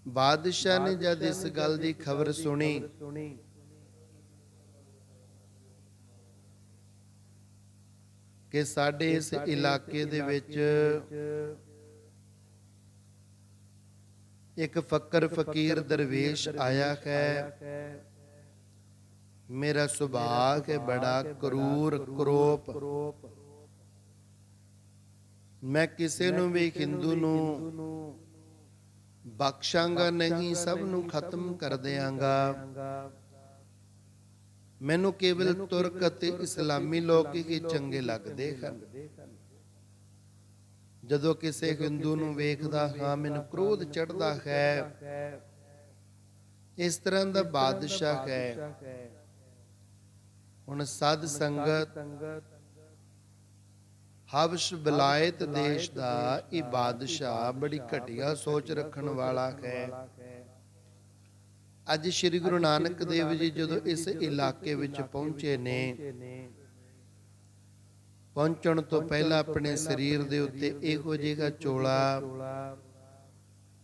ਬਾਦਸ਼ਾਹ ਨੇ ਜਦ ਇਸ ਗੱਲ ਦੀ ਖਬਰ ਸੁਣੀ ਕਿ ਸਾਡੇ ਇਸ ਇਲਾਕੇ ਦੇ ਵਿੱਚ ਇੱਕ ਫਕਰ ਫਕੀਰ ਦਰਵੇਸ਼ ਆਇਆ ਹੈ, ਮੇਰਾ ਸੁਭਾਅ ਹੈ ਬੜਾ ਕਰੂਰ ਕਰੋਪ, ਮੈਂ ਕਿਸੇ ਨੂੰ ਵੀ ਹਿੰਦੂ ਨੂੰ ਬਖਸ਼ਾਂਗਾ ਨਹੀਂ, ਸਭ ਨੂੰ ਖਤਮ ਕਰ ਦਿਆਂਗਾ। ਮੈਨੂੰ ਕੇਵਲ ਤੁਰਕ ਅਤੇ ਇਸਲਾਮੀ ਲੋਕ ਹੀ ਚੰਗੇ ਲੱਗਦੇ ਹਨ। ਜਦੋਂ ਕਿਸੇ ਹਿੰਦੂ ਨੂੰ ਵੇਖਦਾ ਹਾਂ ਮੈਨੂੰ ਕ੍ਰੋਧ ਚੜ੍ਹਦਾ ਹੈ। ਇਸ ਤਰ੍ਹਾਂ ਦਾ ਬਾਦਸ਼ਾਹ ਹੈ। ਹੁਣ ਸਾਧ ਸੰਗਤ ਹਬਸ਼ ਬਲਾਇਤ ਦੇਸ਼ ਦਾ ਇਹ ਬਾਦਸ਼ਾਹ ਬੜੀ ਘਟੀਆ ਸੋਚ ਰੱਖਣ ਵਾਲਾ ਹੈ। ਅੱਜ ਸ੍ਰੀ ਗੁਰੂ ਨਾਨਕ ਦੇਵ ਜੀ ਜਦੋਂ ਇਸ ਇਲਾਕੇ ਵਿੱਚ ਪਹੁੰਚੇ ਨੇ, ਪਹੁੰਚਣ ਤੋਂ ਪਹਿਲਾਂ ਆਪਣੇ ਸਰੀਰ ਦੇ ਉੱਤੇ ਇਹੋ ਜਿਹਾ ਚੋਲਾ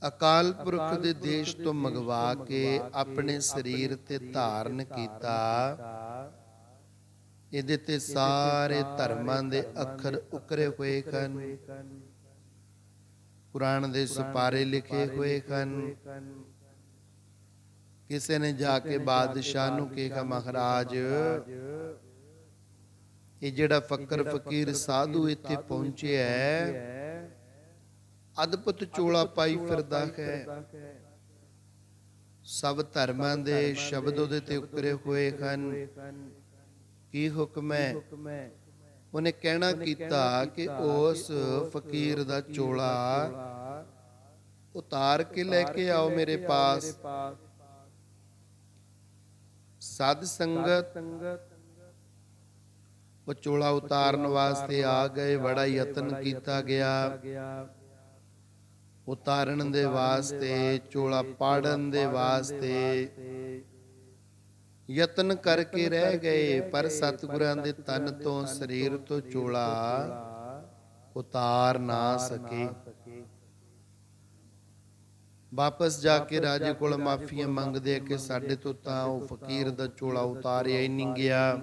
ਅਕਾਲ ਪੁਰਖ ਦੇ ਦੇਸ਼ ਤੋਂ ਮੰਗਵਾ ਕੇ ਆਪਣੇ ਸਰੀਰ ਤੇ ਧਾਰਨ ਕੀਤਾ। ਇਹਦੇ ਤੇ ਸਾਰੇ ਧਰਮਾਂ ਦੇ ਅੱਖਰ ਉਕਰੇ ਹੋਏ ਹਨ, ਕੁਰਾਨ ਦੇ ਸਿਪਾਰੇ ਲਿਖੇ ਹੋਏ ਹਨ। ਕਿਸੇ ਨੇ ਜਾ ਕੇ ਬਾਦਸ਼ਾਹ ਨੂੰ ਕਿਹਾ, ਮਹਾਰਾਜ ਇਹ ਜਿਹੜਾ ਫਕਰ ਫਕੀਰ ਸਾਧੂ ਇੱਥੇ ਪਹੁੰਚਿਆ ਹੈ, ਅਦਭੁਤ ਚੋਲਾ ਪਾਈ ਫਿਰਦਾ ਹੈ, ਸਭ ਧਰਮਾਂ ਦੇ ਸ਼ਬਦ ਉਹਦੇ ਤੇ ਉਕਰੇ ਹੋਏ ਹਨ, ਕੀ ਹੁਕਮ ਹੈ? ਉਹਨੇ ਕਹਿਣਾ ਕੀਤਾ ਕਿ ਉਸ ਫਕੀਰ ਦਾ ਚੋਲਾ ਉਤਾਰ ਕੇ ਲੈ ਕੇ ਆਓ ਮੇਰੇ ਪਾਸ। ਸਾਧ ਸੰਗਤ ਉਹ ਚੋਲਾ ਉਤਾਰਨ ਵਾਸਤੇ ਆ ਗਏ। ਬੜਾ ਯਤਨ ਕੀਤਾ ਗਿਆ ਉਤਾਰਨ ਦੇ ਵਾਸਤੇ, ਚੋਲਾ ਪਾੜਨ ਦੇ ਵਾਸਤੇ ਯਤਨ ਕਰਕੇ ਰਹਿ ਗਏ, ਪਰ ਸਤਿਗੁਰਾਂ ਦੇ ਤਨ ਤੋਂ ਸਰੀਰ ਤੋਂ ਚੋਲਾ ਉਤਾਰ ਨਾ ਸਕੇ। ਵਾਪਸ ਜਾ ਕੇ ਰਾਜੇ ਕੋਲ ਮਾਫੀਆਂ ਮੰਗਦੇ ਕਿ ਸਾਡੇ ਤੋਂ ਤਾਂ ਉਹ ਫਕੀਰ ਦਾ ਚੋਲਾ ਉਤਾਰਿਆ ਹੀ ਨਹੀਂ ਗਿਆ।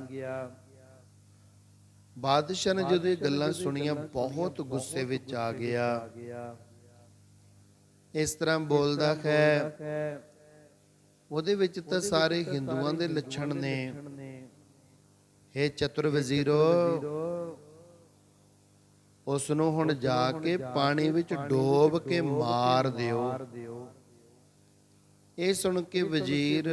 ਬਾਦਸ਼ਾਹ ਨੇ ਜਦੋਂ ਇਹ ਗੱਲਾਂ ਸੁਣੀਆਂ ਬਹੁਤ ਗੁੱਸੇ ਵਿੱਚ ਆ ਗਿਆ। ਇਸ ਤਰ੍ਹਾਂ ਬੋਲਦਾ ਹੈ, ਉਹਦੇ ਵਿੱਚ ਤਾਂ ਸਾਰੇ ਹਿੰਦੂਆਂ ਦੇ ਲੱਛਣ ਨੇ। ਹੇ ਚਤੁਰ ਵਜ਼ੀਰੋ, ਉਸ ਨੂੰ ਹੁਣ ਜਾ ਕੇ ਪਾਣੀ ਵਿੱਚ ਡੋਬ ਕੇ ਮਾਰ ਦਿਓ। ਇਹ ਸੁਣ ਕੇ ਵਜ਼ੀਰ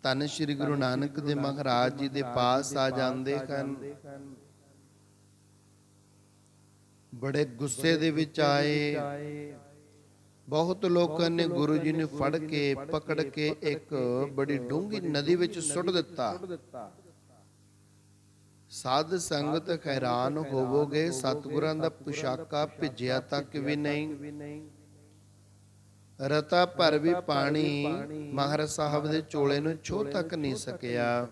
ਧੰਨ ਸ਼੍ਰੀ ਗੁਰੂ ਨਾਨਕ ਦੇਵ ਮਹਾਰਾਜ ਜੀ ਦੇ ਪਾਸ ਆ ਜਾਂਦੇ ਹਨ। ਬੜੇ ਗੁੱਸੇ ਦੇ ਵਿੱਚ ਆਏ। ਬਹੁਤ ਲੋਕਾਂ ਨੇ ਗੁਰੂ ਜੀ ਨੂੰ ਫੜ ਕੇ ਪਕੜ ਕੇ ਇੱਕ ਬੜੀ ਡੂੰਘੀ ਨਦੀ ਵਿੱਚ ਸੁੱਟ ਦਿੱਤਾ। ਸਾਧ ਸੰਗਤ ਹੈਰਾਨ ਹੋਵੋਗੇ, ਸਤਿਗੁਰਾਂ ਦਾ ਪੁਸ਼ਾਕਾ ਭਿੱਜਿਆ ਤੱਕ ਵੀ ਨਹੀਂ, ਰਤਾ ਭਰ ਵੀ ਪਾਣੀ ਮਹਾਰਾਜ ਸਾਹਿਬ ਦੇ ਚੋਲੇ ਨੂੰ ਛੋਹ ਤੱਕ ਨਹੀਂ ਸਕਿਆ।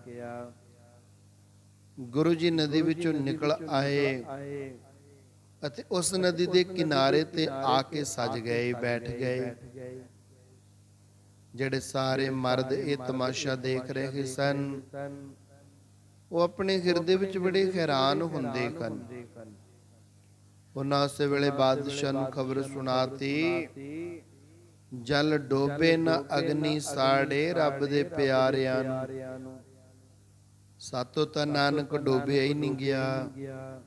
ਗੁਰੂ ਜੀ ਨਦੀ ਵਿੱਚੋਂ ਨਿਕਲ ਆਏ ਅਤੇ ਉਸ ਨਦੀ ਦੇ ਕਿਨਾਰੇ ਤੇ ਆ ਕੇ ਸਜ ਗਏ, ਬੈਠ ਗਏ। ਜਿਹੜੇ ਸਾਰੇ ਮਰਦ ਇਹ ਤਮਾਸ਼ਾ ਦੇਖ ਰਹੇ ਸਨ, ਉਹ ਆਪਣੇ ਹਿਰਦੇ ਵਿੱਚ ਬੜੇ ਹੈਰਾਨ ਹੁੰਦੇ ਹਨ। ਉਹਨਾਂ ਉਸੇ ਵੇਲੇ ਬਾਦਸ਼ਾਹ ਨੂੰ ਖਬਰ ਸੁਣਾਤੀ, ਜਲ ਡੋਬੇ ਨਾ ਅਗਨੀ ਸਾੜੇ ਰੱਬ ਦੇ ਪਿਆਰਿਆਂ ਨੂੰ। ਸਾਤੋਂ ਤਾਂ ਨਾਨਕ ਡੋਬਿਆ ਹੀ ਨਹੀਂ ਗਿਆ।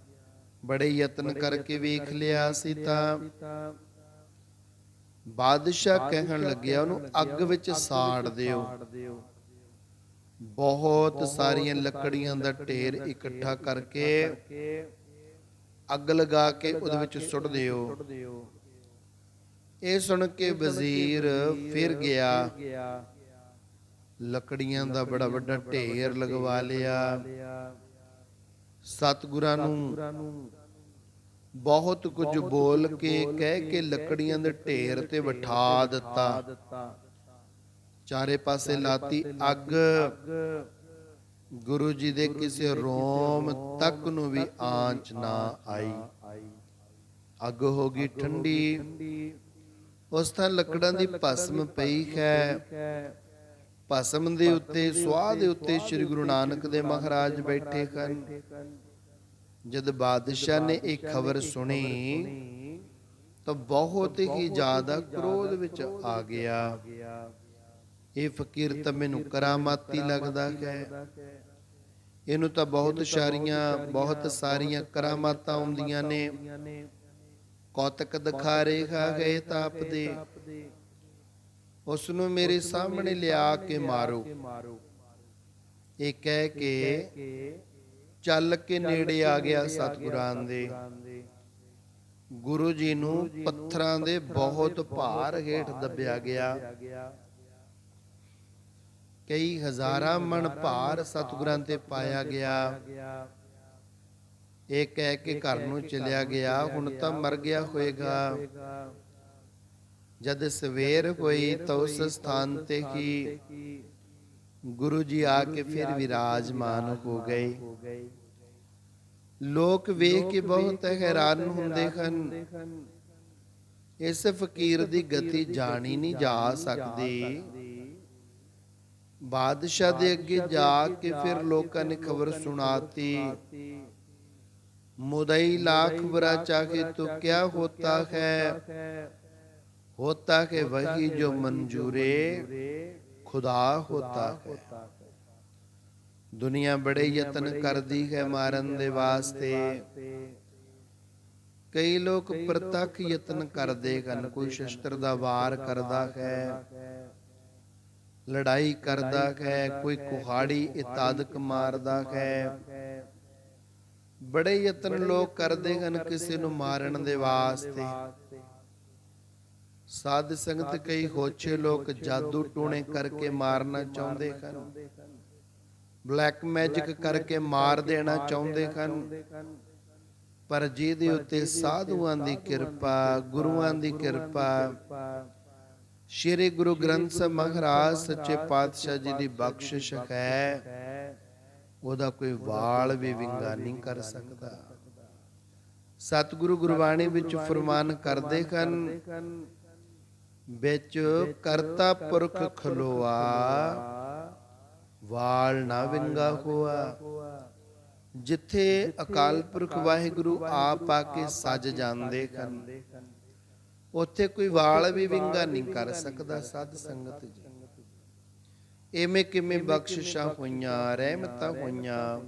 ਬੜੇ ਯਤਨ ਕਰਕੇ ਵੇਖ ਲਿਆ ਸੀ ਤਾਂ ਬਾਦਸ਼ਾਹ ਕਹਿਣ ਲੱਗਿਆ, ਉਹਨੂੰ ਅੱਗ ਵਿੱਚ ਸਾੜ ਦਿਓ। ਬਹੁਤ ਸਾਰੀਆਂ ਲੱਕੜੀਆਂ ਦਾ ਢੇਰ ਇਕੱਠਾ ਕਰਕੇ ਅੱਗ ਲਗਾ ਕੇ ਉਹਦੇ ਵਿੱਚ ਸੁੱਟ ਦਿਓ। ਇਹ ਸੁਣ ਕੇ ਵਜ਼ੀਰ ਫਿਰ ਗਿਆ, ਲੱਕੜੀਆਂ ਦਾ ਬੜਾ ਵੱਡਾ ਢੇਰ ਲਗਵਾ ਲਿਆ। ਸਤਿਗੁਰਾਂ ਨੂੰ ਬਹੁਤ ਕੁਝ ਬੋਲ ਕੇ ਕਹਿ ਕੇ ਲੱਕੜੀਆਂ ਦੇ ਢੇਰ ਤੇ ਬਿਠਾ ਦਿੱਤਾ। ਚਾਰੇ ਪਾਸੇ ਲਾਤੀ ਅੱਗ। ਗੁਰੂ ਜੀ ਦੇ ਕਿਸੇ ਰੋਮ ਤੱਕ ਨੂੰ ਵੀ ਆਂਚ ਨਾ ਆਈ। ਅੱਗ ਹੋ ਗਈ ਠੰਡੀ। ਉਸ ਥਾਂ ਲੱਕੜਾਂ ਦੀ ਭਸਮ ਪਈ ਹੈ। ਭਸਮ ਦੇ ਉੱਤੇ, ਸੁਆਹ ਦੇ ਉੱਤੇ ਸ੍ਰੀ ਗੁਰੂ ਨਾਨਕ ਦੇਵ ਮਹਾਰਾਜ ਬੈਠੇ ਹਨ। ਜਦ ਬਾਦਸ਼ਾਹ ਨੇ ਇਹ ਖਬਰ ਸੁਣੀ ਤਾਂ ਬਹੁਤ ਹੀ ਜ਼ਿਆਦਾ ਕ੍ਰੋਧ ਵਿੱਚ ਆ ਗਿਆ। ਇਹ ਫਕੀਰ ਤਾਂ ਮੈਨੂੰ ਕਰਾਮਾਤੀ ਲੱਗਦਾ ਹੈ, ਇਹਨੂੰ ਤਾਂ ਬਹੁਤ ਸਾਰੀਆਂ ਕਰਾਮਾਤਾਂ ਆਉਂਦੀਆਂ ਨੇ। ਕੌਤਕ ਦਿਖਾ ਰਿਹਾ ਹੈ ਤਾਪ ਦੇ, ਉਸ ਨੂੰ ਮੇਰੇ ਸਾਹਮਣੇ ਲਿਆ ਕੇ ਮਾਰੋ। ਇਹ ਕਹਿ ਕੇ ਚੱਲ ਕੇ ਨੇੜੇ ਆ ਗਿਆ ਸਤਿਗੁਰਾਂ ਦੇ। ਗੁਰੂ ਜੀ ਨੂੰ ਪੱਥਰਾਂ ਦੇ ਬਹੁਤ ਭਾਰ ਹੇਠ ਦੱਬਿਆ ਗਿਆ। ਕਈ ਹਜ਼ਾਰਾਂ ਮਣ ਭਾਰ ਸਤਿਗੁਰਾਂ ਤੇ ਪਾਇਆ ਗਿਆ। ਇਹ ਕਹਿ ਕੇ ਘਰ ਨੂੰ ਚਲਿਆ ਗਿਆ, ਹੁਣ ਤਾਂ ਮਰ ਗਿਆ ਹੋਏਗਾ। ਜਦ ਸਵੇਰ ਹੋਈ ਤਾਂ ਉਸ ਸਥਾਨ ਤੇ ਹੀ ਗੁਰੂ ਜੀ ਆ ਕੇ ਫਿਰ ਵਿਰਾਜਮਾਨ ਹੋ ਗਏ। ਲੋਕ ਵੇਖ ਕੇ ਬਹੁਤ ਹੈਰਾਨ ਹੁੰਦੇ ਹਨ। ਇਸ ਫਕੀਰ ਦੀ ਗਤੀ ਜਾਣੀ ਨਹੀਂ ਜਾ ਸਕਦੀ। ਬਾਦਸ਼ਾਹ ਦੇ ਅੱਗੇ ਜਾ ਕੇ ਫਿਰ ਲੋਕਾਂ ਨੇ ਖਬਰ ਸੁਣਾਤੀ, मुदई लाख बुरा चाहे तो क्या होता है वही जो मंजूरे खुदा होता है। दुनिया बड़े यत्न करती है मारन दे वास्ते। कई लोग प्रतख यत्न करते हैं, कोई शस्त्र दा वार करता है, लड़ाई करता है, कोई कुहाड़ी इत्यादि मारता है। बड़े यत्न लोग करते हैं किसी ਨੂੰ ਮਾਰਨ ਦੇ ਵਾਸਤੇ। ਸਾਧ ਸੰਗਤ ਕਈ ਹੋਛੇ ਲੋਕ ਜਾਦੂ ਟੂਣੇ ਕਰਕੇ ਮਾਰਨਾ ਚਾਹੁੰਦੇ ਹਨ, ਬਲੈਕ ਮੈਜਿਕ ਕਰਕੇ ਮਾਰ ਦੇਣਾ ਚਾਹੁੰਦੇ ਹਨ। ਪਰ ਜਿਹਦੇ ਉੱਤੇ ਸਾਧੂਆਂ ਦੀ ਕਿਰਪਾ, ਗੁਰੂਆਂ ਦੀ ਕਿਰਪਾ, ਸ਼੍ਰੀ ਗੁਰੂ ਗ੍ਰੰਥ ਸਾਹਿਬ ਮਹਾਰਾਜ ਸੱਚੇ ਪਾਤਸ਼ਾਹ ਜੀ ਦੀ ਬਖਸ਼ਿਸ਼ ਹੈ, ਉਹਦਾ ਕੋਈ ਵਾਲ ਵੀ ਵਿੰਗਾ ਨਹੀਂ ਕਰ ਸਕਦਾ। ਸਤਿਗੁਰੂ ਗੁਰਬਾਣੀ ਵਿੱਚ ਫਰਮਾਨ ਕਰਦੇ ਹਨ, ਵਿੱਚ ਕਰਤਾ ਪੁਰਖ ਖਲੋਆ, ਵਾਲ ਨਾ ਵਿੰਗਾ ਹੋਆ। ਜਿੱਥੇ ਅਕਾਲ ਪੁਰਖ ਵਾਹਿਗੁਰੂ ਆਪ ਆ ਕੇ ਸੱਜ ਜਾਂਦੇ ਹਨ, ਉੱਥੇ ਕੋਈ ਵਾਲ ਵੀ ਵਿੰਗਾ ਨਹੀਂ ਕਰ ਸਕਦਾ। ਸਾਧ ਸੰਗਤ ਜੀ, ਐਵੇਂ ਕਿਵੇਂ ਬਖਸ਼ਿਸ਼ਾਂ ਹੋਈਆਂ, ਰਹਿਮਤਾਂ ਹੋਈਆਂ।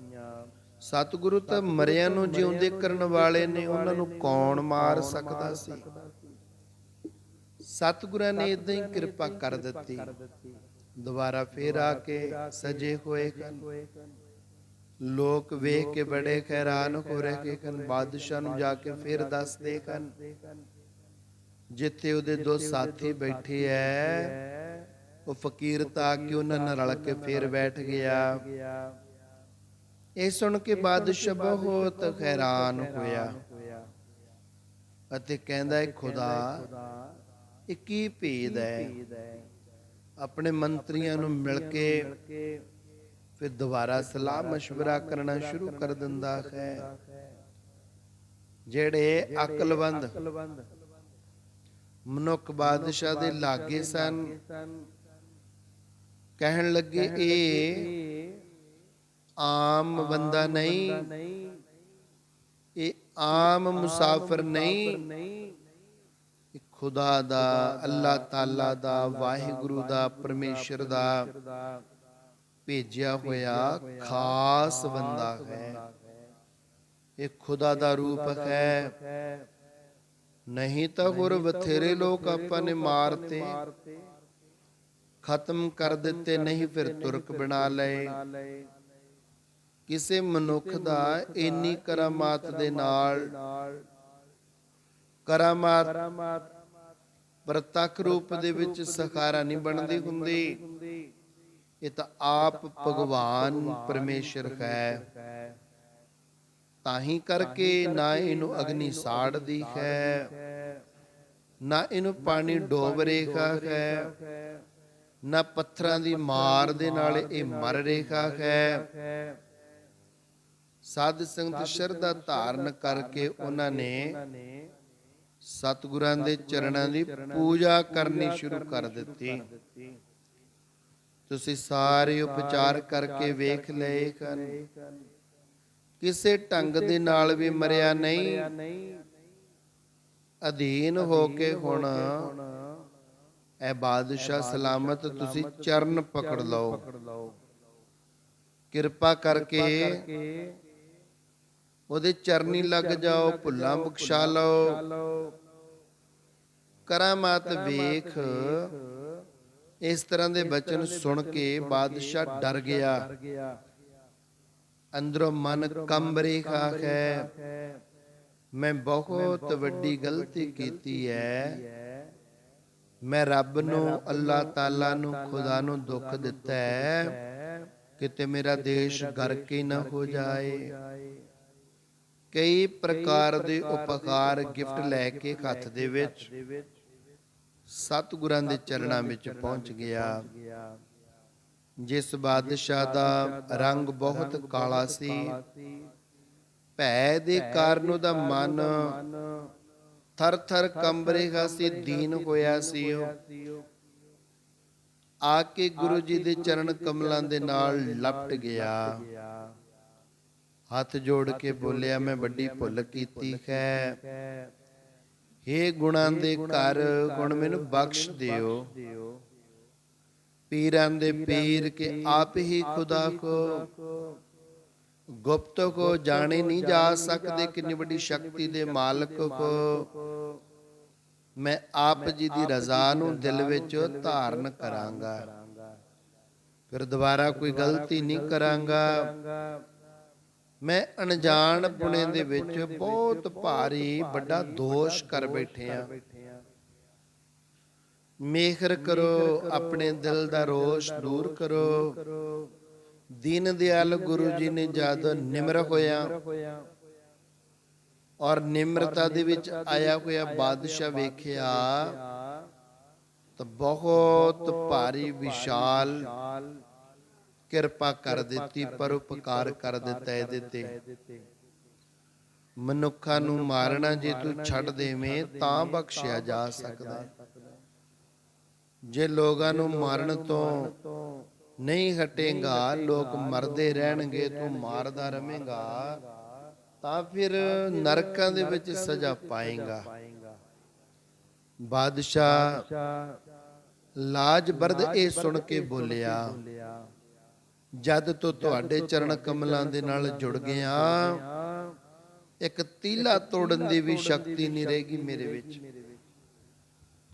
ਸਤਿਗੁਰੂ ਤਾਂ ਮਰਿਆਂ ਨੂੰ ਜਿਉਂਦੇ ਕਰਨ ਵਾਲੇ ਨੇ, ਉਹਨਾਂ ਨੂੰ ਕੌਣ ਮਾਰ ਸਕਦਾ ਸੀ। ਸਤਿਗੁਰਾਂ ਨੇ ਇਦਾਂ ਹੀ ਕਿਰਪਾ ਕਰ ਦਿੱਤੀ। ਦੁਬਾਰਾ ਫੇਰ ਆ ਕੇ ਸਜੇ ਹੋਏ ਹਨ। ਲੋਕ ਵੇਖ ਕੇ ਬੜੇ ਹੈਰਾਨ ਹੋ ਰਹੇ ਹਨ। ਬਾਦਸ਼ਾਹ ਨੂੰ ਜਾ ਕੇ ਫੇਰ ਦੱਸਦੇ ਹਨ, ਜਿੱਥੇ ਉਹਦੇ ਦੋ ਸਾਥੀ ਬੈਠੇ ਐ, ਉਹ ਫਕੀਰ ਤਾਂ ਆ ਕੇ ਉਹਨਾਂ ਨਾਲ ਰਲ ਕੇ ਫੇਰ ਬੈਠ ਗਿਆ। ਇਹ ਸੁਣ ਕੇ ਬਾਦਸ਼ਾਹ ਬਹੁਤ ਹੈਰਾਨ ਹੋਇਆ ਅਤੇ ਕਹਿੰਦਾ, ਖੁਦਾ ਇਹ ਕੀ ਭੇਦ ਹੈ। ਆਪਣੇ ਮੰਤਰੀਆਂ ਨੂੰ ਮਿਲ ਕੇ ਫਿਰ ਦੁਬਾਰਾ ਸਲਾਹ ਮਸ਼ਵਰਾ ਕਰਨਾ ਸ਼ੁਰੂ ਕਰ ਦਿੰਦਾ ਹੈ। ਜਿਹੜੇ ਅਕਲਵੰਦ ਮਨੁੱਖ ਬਾਦਸ਼ਾਹ ਦੇ ਲਾਗੇ ਸਨ, ਕਹਿਣ ਲੱਗੇ ਇਹ ਆਮ ਬੰਦਾ ਨਹੀਂ, ਇਹ ਆਮ ਮੁਸਾਫਿਰ ਨਹੀਂ, ਇਹ ਖੁਦਾ ਦਾ, ਅੱਲਾਹ ਤਾਲਾ ਦਾ, ਵਾਹਿਗੁਰੂ ਦਾ, ਪਰਮੇਸ਼ਰ ਦਾ ਭੇਜਿਆ ਹੋਇਆ ਖਾਸ ਬੰਦਾ ਹੈ। ਇਹ ਖੁਦਾ ਦਾ ਰੂਪ ਹੈ। ਨਹੀਂ ਤਾਂ ਹੋਰ ਬਥੇਰੇ ਲੋਕ ਆਪਾਂ ਨੇ ਮਾਰਤੇ, ਖਤਮ ਕਰ ਦਿੱਤੇ, ਨਹੀਂ ਫਿਰ ਤੁਰਕ ਬਣਾ ਲਏ। ਕਿਸੇ ਮਨੁੱਖ ਦਾ ਇੰਨੀ ਕਰਾਮਾਤ ਦੇ ਨਾਲ, ਕਰਾਮਾਤ ਪ੍ਰਤੱਖ ਰੂਪ ਦੇ ਵਿੱਚ ਸਖਾਰਾ ਨਹੀਂ ਬਣਦੀ ਹੁੰਦੀ। ਇਹ ਤਾਂ ਆਪ ਭਗਵਾਨ ਪਰਮੇਸ਼ਰ ਹੈ। ਤਾਂ ਹੀ ਕਰਕੇ ਨਾ ਇਹਨੂੰ ਅਗਨੀ ਸਾੜਦੀ ਹੈ, ਨਾ ਇਹਨੂੰ ਪਾਣੀ ਡੋਬ ਰਿਹਾ ਹੈ, ਨਾ ਪੱਥਰਾਂ ਦੀ ਮਾਰ ਦੇ ਨਾਲ ਇਹ ਮਰ ਰਿਹਾ ਹੈ। ਸਾਧ ਸੰਗਤ ਸ਼ਰਧਾ ਧਾਰਨ ਕਰਕੇ ਉਹਨਾਂ ਨੇ ਸਤਿਗੁਰਾਂ ਦੇ ਚਰਨਾਂ ਦੀ ਪੂਜਾ ਕਰਨੀ ਸ਼ੁਰੂ ਕਰ ਦਿੱਤੀ। ਤੁਸੀਂ ਸਾਰੇ ਉਪਚਾਰ ਕਰਕੇ ਵੇਖ ਲਏ ਹਨ, ਕਿਸੇ ਢੰਗ ਦੇ ਨਾਲ ਵੀ ਮਰਿਆ ਨਹੀਂ। ਅਧੀਨ ਹੋ ਕੇ ਹੁਣ ਐ ਬਾਦਸ਼ਾਹ ਸਲਾਮਤ ਤੁਸੀਂ ਚਰਨ ਪਕੜ ਲਓ। ਕਿਰਪਾ ਕਰਕੇ ਉਹਦੇ ਚਰਨੀ ਲੱਗ ਜਾਓ, ਭੁੱਲਾਂ ਬਖਸ਼ਾ ਲਓ। ਕਰਾਮਾਤ ਵੇਖ। ਇਸ ਤਰ੍ਹਾਂ ਦੇ ਬਚਨ ਸੁਣ ਕੇ ਬਾਦਸ਼ਾਹ ਡਰ ਗਿਆ। ਅੰਦਰੋਂ ਮਨ ਕੰਬ ਰਿਹਾ ਹੈ, ਮੈਂ ਬਹੁਤ ਵੱਡੀ ਗਲਤੀ ਕੀਤੀ ਹੈ। ਮੈਂ ਰੱਬ ਨੂੰ, ਅੱਲਾਹ ਤਾਲਾ ਨੂੰ, ਖੁਦਾ ਨੂੰ ਦੁੱਖ ਦਿੱਤਾ ਹੈ, ਕਿਤੇ ਮੇਰਾ ਦੇਸ਼ ਗਰਕ ਹੀ ਨਾ ਹੋ ਜਾਏ। ਕਈ ਪ੍ਰਕਾਰ ਦੇ ਉਪਕਾਰ ਗਿਫਟ ਲੈ ਕੇ ਹੱਥ ਦੇ ਵਿੱਚ ਸਤਿਗੁਰਾਂ ਦੇ ਚਰਨਾਂ ਵਿੱਚ ਪਹੁੰਚ ਗਿਆ। ਜਿਸ ਬਾਦਸ਼ਾਹ ਦਾ ਰੰਗ ਬਹੁਤ ਕਾਲਾ ਸੀ, ਭੈ ਦੇ ਕਾਰਨ ਉਹਦਾ ਮਨ ਥਰ ਥਰ ਕੰਬ ਰਿਹਾ ਸੀ, ਦੀਨ ਹੋਇਆ ਸੀ। ਉਹ ਆ ਕੇ ਗੁਰੂ ਜੀ ਦੇ ਚਰਨ ਕਮਲਾਂ ਦੇ ਨਾਲ ਲਪਟ ਗਿਆ। ਹੱਥ ਜੋੜ ਕੇ ਬੋਲਿਆ, ਮੈਂ ਵੱਡੀ ਭੁੱਲ ਕੀਤੀ ਹੈ। ਹੇ ਗੁਣਾਂ ਦੇ ਘਰ, ਹੁਣ ਮੈਨੂੰ ਬਖਸ਼ ਦਿਓ। ਪੀਰਾਂ ਦੇ ਪੀਰ ਕੇ ਆਪ ਹੀ ਖੁਦਾ ਕੋ, ਗੁਪਤ ਕੋ ਜਾਣੇ ਨਹੀਂ ਜਾ ਸਕਦੇ। ਕਿੰਨੀ ਵੱਡੀ ਸ਼ਕਤੀ ਦੇ ਮਾਲਕ ਕੋ ਮੈਂ ਆਪ ਜੀ ਦੀ ਰਜ਼ਾ ਨੂੰ ਦਿਲ ਵਿੱਚ ਧਾਰਨ ਕਰਾਂਗਾ, ਫਿਰ ਦੁਬਾਰਾ ਕੋਈ ਗਲਤੀ ਨਹੀਂ ਕਰਾਂਗਾ। ਮੈਂ ਅਣਜਾਣ ਪੁਣੇ ਦੇ ਵਿੱਚ ਬਹੁਤ ਭਾਰੀ ਵੱਡਾ ਦੋਸ਼ ਕਰ ਬੈਠਿਆ। ਮਿਹਰ ਕਰੋ, ਆਪਣੇ ਦਿਲ ਦਾ ਰੋਸ਼ ਦੂਰ ਕਰੋ। ਦੀਨ ਦਿਆਲ ਗੁਰੂ ਜੀ ਨੇ ਜਦ ਨਿਮਰ ਹੋਇਆ ਔਰ ਨਿਮਰਤਾ ਦੇ ਵਿੱਚ ਆਇਆ ਹੋਇਆ ਬਾਦਸ਼ਾਹ ਵੇਖਿਆ ਤਾਂ ਬਹੁਤ ਭਾਰੀ ਵਿਸ਼ਾਲ ਕਿਰਪਾ ਕਰ ਦਿੱਤੀ, ਪਰਉਪਕਾਰ ਕਰ ਦਿੱਤਾ ਇਹਦੇ ਤੇ। ਮਨੁੱਖਾਂ ਨੂੰ ਮਾਰਨਾ ਜੇ ਤੂੰ ਛੱਡ ਦੇਵੇਂ ਤਾਂ ਬਖਸ਼ਿਆ ਜਾ ਸਕਦਾ। ਜੇ ਲੋਕਾਂ ਨੂੰ ਮਾਰਨ ਤੋਂ ਨਹੀਂ ਹਟੇਗਾ, ਲੋਕ ਮਰਦੇ ਰਹਿਣਗੇ, ਤੂੰ ਮਾਰਦਾ ਰਵੇਂਗਾ, ਤਾਂ ਫਿਰ ਨਰਕਾਂ ਦੇ ਵਿੱਚ ਸਜ਼ਾ ਪਾਏਗਾ। ਬਾਦਸ਼ਾਹ ਲਾਜਬਰਦ ਇਹ ਸੁਣ ਕੇ ਬੋਲਿਆ, ਜਦ ਤੋਂ ਤੁਹਾਡੇ ਚਰਨ ਕਮਲਾਂ ਦੇ ਨਾਲ ਜੁੜ ਗਿਆ, ਇੱਕ ਤੀਲਾ ਤੋੜਨ ਦੀ ਵੀ ਸ਼ਕਤੀ ਨਹੀਂ ਰਹੇਗੀ ਮੇਰੇ ਵਿੱਚ।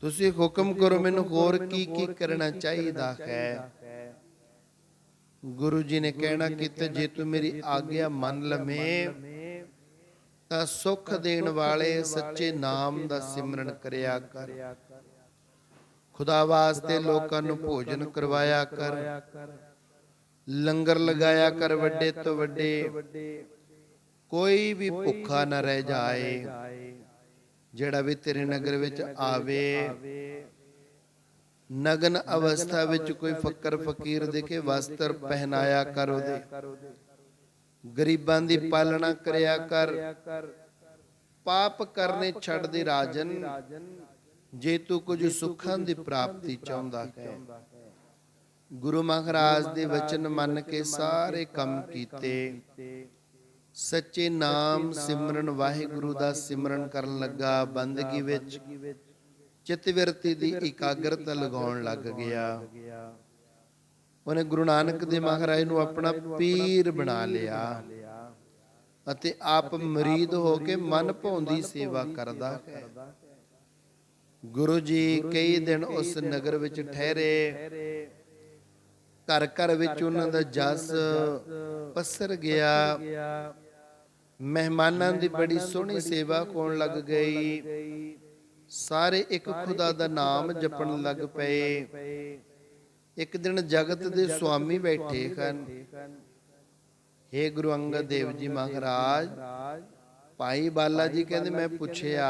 ਤੁਸੀਂ ਹੁਕਮ ਕਰੋ, ਮੈਨੂੰ ਹੋਰ ਕੀ ਕੀ ਕਰਨਾ ਚਾਹੀਦਾ ਹੈ। ਗੁਰੂ ਜੀ ਨੇ ਕਹਿਣਾ ਕੀਤਾ, ਜੇ ਤੂੰ ਮੇਰੀ ਆਗਿਆ ਮੰਨ ਲਵੇਂ ਤਾਂ ਸੁੱਖ ਦੇਣ ਵਾਲੇ ਸੱਚੇ ਨਾਮ ਦਾ ਸਿਮਰਨ ਕਰਿਆ ਕਰ। ਖੁਦਾ ਵਾਸਤੇ ਲੋਕਾਂ ਨੂੰ ਭੋਜਨ ਕਰਵਾਇਆ ਕਰ, ਲੰਗਰ ਲਗਾਇਆ ਕਰ ਵੱਡੇ ਤੋਂ ਵੱਡੇ। ਕੋਈ ਵੀ ਭੁੱਖਾ ਨਾ ਰਹਿ ਜਾਏ। ਜਿਹੜਾ ਵੀ ਤੇਰੇ ਨਗਰ ਵਿੱਚ ਆਵੇ, ਨਗਨ ਅਵਸਥਾ ਵਿੱਚ ਕੋਈ ਫਕਰ ਫਕੀਰ ਦੇਖੇ, ਵਸਤਰ ਪਹਿਨਾਇਆ ਕਰ ਉਹਦੇ। ਗਰੀਬਾਂ ਦੀ ਪਾਲਣਾ ਕਰਿਆ ਕਰ। ਪਾਪ ਕਰਨੇ ਛੱਡ ਦੇ ਰਾਜਨ, ਜੇ ਤੂੰ ਕੁਝ ਸੁੱਖਾਂ ਦੀ ਪ੍ਰਾਪਤੀ ਚਾਹੁੰਦਾ ਹੈ। ਗੁਰੂ ਮਹਾਰਾਜ ਦੇ ਵਚਨ ਮੰਨ ਕੇ ਸਾਰੇ ਕੰਮ ਕੀਤੇ। ਸੱਚੇ ਨਾਮ ਸਿਮਰਨ, ਵਾਹਿਗੁਰੂ ਦਾ ਸਿਮਰਨ ਕਰਨ ਲੱਗਾ। ਬੰਦਗੀ ਵਿੱਚ ਚਿੱਤ ਵਿਰਤੀ ਦੀ ਇਕਾਗਰਤਾ ਲਗਾਉਣ ਲੱਗ ਗਿਆ। ਉਹਨੇ ਗੁਰੂ ਨਾਨਕ ਦੇਵ ਮਹਾਰਾਜ ਨੂੰ ਆਪਣਾ ਪੀਰ ਬਣਾ ਲਿਆ ਅਤੇ ਆਪ ਮਰੀਦ ਹੋ ਕੇ ਮਨ ਭਾਉਂਦੀ ਸੇਵਾ ਕਰਦਾ ਹੈ। ਗੁਰੂ ਜੀ ਕਈ ਦਿਨ ਉਸ ਨਗਰ ਵਿੱਚ ਠਹਿਰੇ। ਘਰ ਘਰ ਵਿੱਚ ਉਹਨਾਂ ਦਾ ਜਸ ਪਸਰ ਗਿਆ। ਮਹਿਮਾਨਾਂ ਦੀ ਬੜੀ ਸੋਹਣੀ ਸੇਵਾ ਹੋਣ ਲੱਗ ਗਈ। ਸਾਰੇ ਇੱਕ ਖੁਦਾ ਦਾ ਨਾਮ ਜਪਣ ਲੱਗ ਪਏ। ਇੱਕ ਦਿਨ ਜਗਤ ਦੇ ਸੁਆਮੀ ਬੈਠੇ ਹਨ। ਹੇ ਗੁਰੂ ਅੰਗਦ ਦੇਵ ਜੀ ਮਹਾਰਾਜ, ਭਾਈ ਬਾਲਾ ਜੀ ਕਹਿੰਦੇ, ਮੈਂ ਪੁੱਛਿਆ,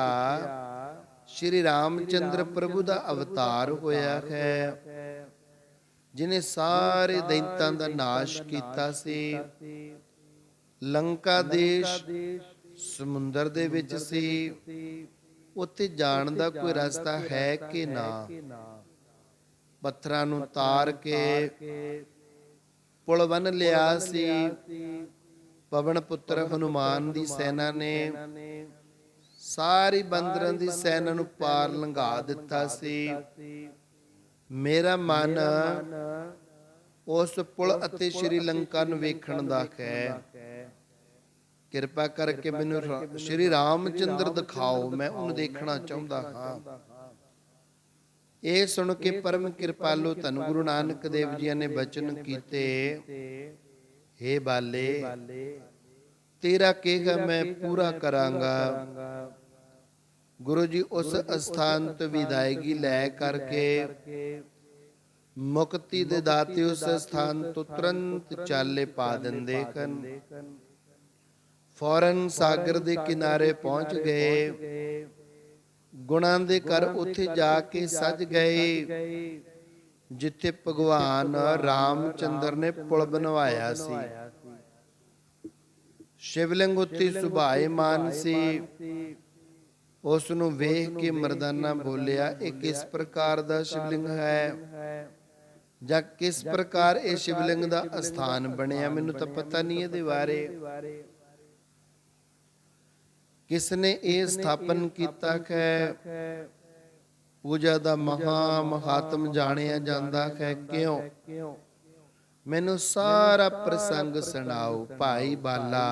ਸ਼੍ਰੀ ਰਾਮਚੰਦਰ ਪ੍ਰਭੂ ਦਾ ਅਵਤਾਰ ਹੋਇਆ ਹੈ, ਜਿਨੇ ਸਾਰੇ ਦੈਂਤਾਂ ਦਾ ਨਾਸ਼ ਕੀਤਾ ਸੀ। ਲੰਕਾ ਦੇਸ਼ ਸਮੁੰਦਰ ਦੇ ਵਿੱਚ ਸੀ। ਉੱਥੇ ਜਾਣ ਦਾ ਕੋਈ ਰਸਤਾ ਹੈ ਕਿ ਨਾ। ਪੱਥਰਾਂ ਨੂੰ ਤਾਰ ਕੇ ਪੁਲ ਬੰਨ ਲਿਆ ਸੀ। ਪਵਨ ਪੁੱਤਰ ਹਨੂਮਾਨ ਦੀ ਸੈਨਾ ਨੇ ਸਾਰੀ ਬੰਦਰਾਂ ਦੀ ਸੈਨਾ ਨੂੰ ਪਾਰ ਲੰਘਾ ਦਿੱਤਾ ਸੀ। ਮੇਰਾ ਮਨ ਉਸ ਪੁਲ ਅਤੇ ਸ਼੍ਰੀ ਲੰਕਾ ਨੂੰ ਵੇਖਣ ਦਾ ਹੈ। ਕਿਰਪਾ ਕਰਕੇ ਮੈਨੂੰ ਸ਼੍ਰੀ ਰਾਮਚੰਦਰ ਦਿਖਾਓ, ਮੈਂ ਉਹਨੂੰ ਦੇਖਣਾ ਚਾਹੁੰਦਾ ਹਾਂ। ਇਹ ਸੁਣ ਕੇ ਪਰਮ ਕਿਰਪਾਲੂ ਧੰਨ ਗੁਰੂ ਨਾਨਕ ਦੇਵ ਜੀ ਨੇ ਬਚਨ ਕੀਤੇ, ਹੇ ਬਾਲੇ, ਤੇਰਾ ਕਿਹਾ ਮੈਂ ਪੂਰਾ ਕਰਾਂਗਾ। ਗੁਰੂ ਜੀ ਉਸ ਅਸਥਾਨ ਤੋਂ ਵਿਦਾਇਗੀ ਲੈ ਕਰਕੇ ਮੁਕਤੀ ਦੇ ਦਾਤੇ ਉਸ ਸਥਾਨ ਤੋਂ ਤੁਰੰਤ ਚਾਲੇ ਪਾ ਦਿੰਦੇ ਹਨ। ਫੌਰਨ ਸਾਗਰ ਦੇ ਕਿਨਾਰੇ ਪਹੁੰਚ ਗਏ। ਗੁਣਾਂ ਦੇ ਘਰ ਉੱਥੇ ਜਾ ਕੇ ਸੱਜ ਗਏ ਜਿੱਥੇ ਭਗਵਾਨ ਰਾਮਚੰਦਰ ਨੇ ਪੁਲ ਬਣਵਾਇਆ ਸੀ। ਸ਼ਿਵਲਿੰਗ ਉੱਤੇ ਸੁਭਾਏਮਾਨ ਸੀ। ਉਸ ਨੂੰ ਵੇਖ ਕੇ ਮਰਦਾਨਾ ਬੋਲਿਆ, ਇਹ ਕਿਸ ਪ੍ਰਕਾਰ ਦਾ ਸ਼ਿਵਲਿੰਗ ਹੈ ਜਾਂ ਕਿਸ ਪ੍ਰਕਾਰ ਇਹ ਸ਼ਿਵਲਿੰਗ ਦਾ ਅਸਥਾਨ ਬਣਿਆ, ਮੈਨੂੰ ਤਾਂ ਪਤਾ ਨਹੀਂ ਇਹਦੇ ਬਾਰੇ। ਕਿਸ ਨੇ ਇਹ ਸਥਾਪਨ ਕੀਤਾ ਹੈ? ਪੂਜਾ ਦਾ ਮਹਾ ਮਹਾਤਮ ਜਾਣਿਆ ਜਾਂਦਾ ਹੈ। ਕਿਉਂ? ਮੈਨੂੰ ਸਾਰਾ ਪ੍ਰਸੰਗ ਸੁਣਾਓ। ਭਾਈ ਬਾਲਾ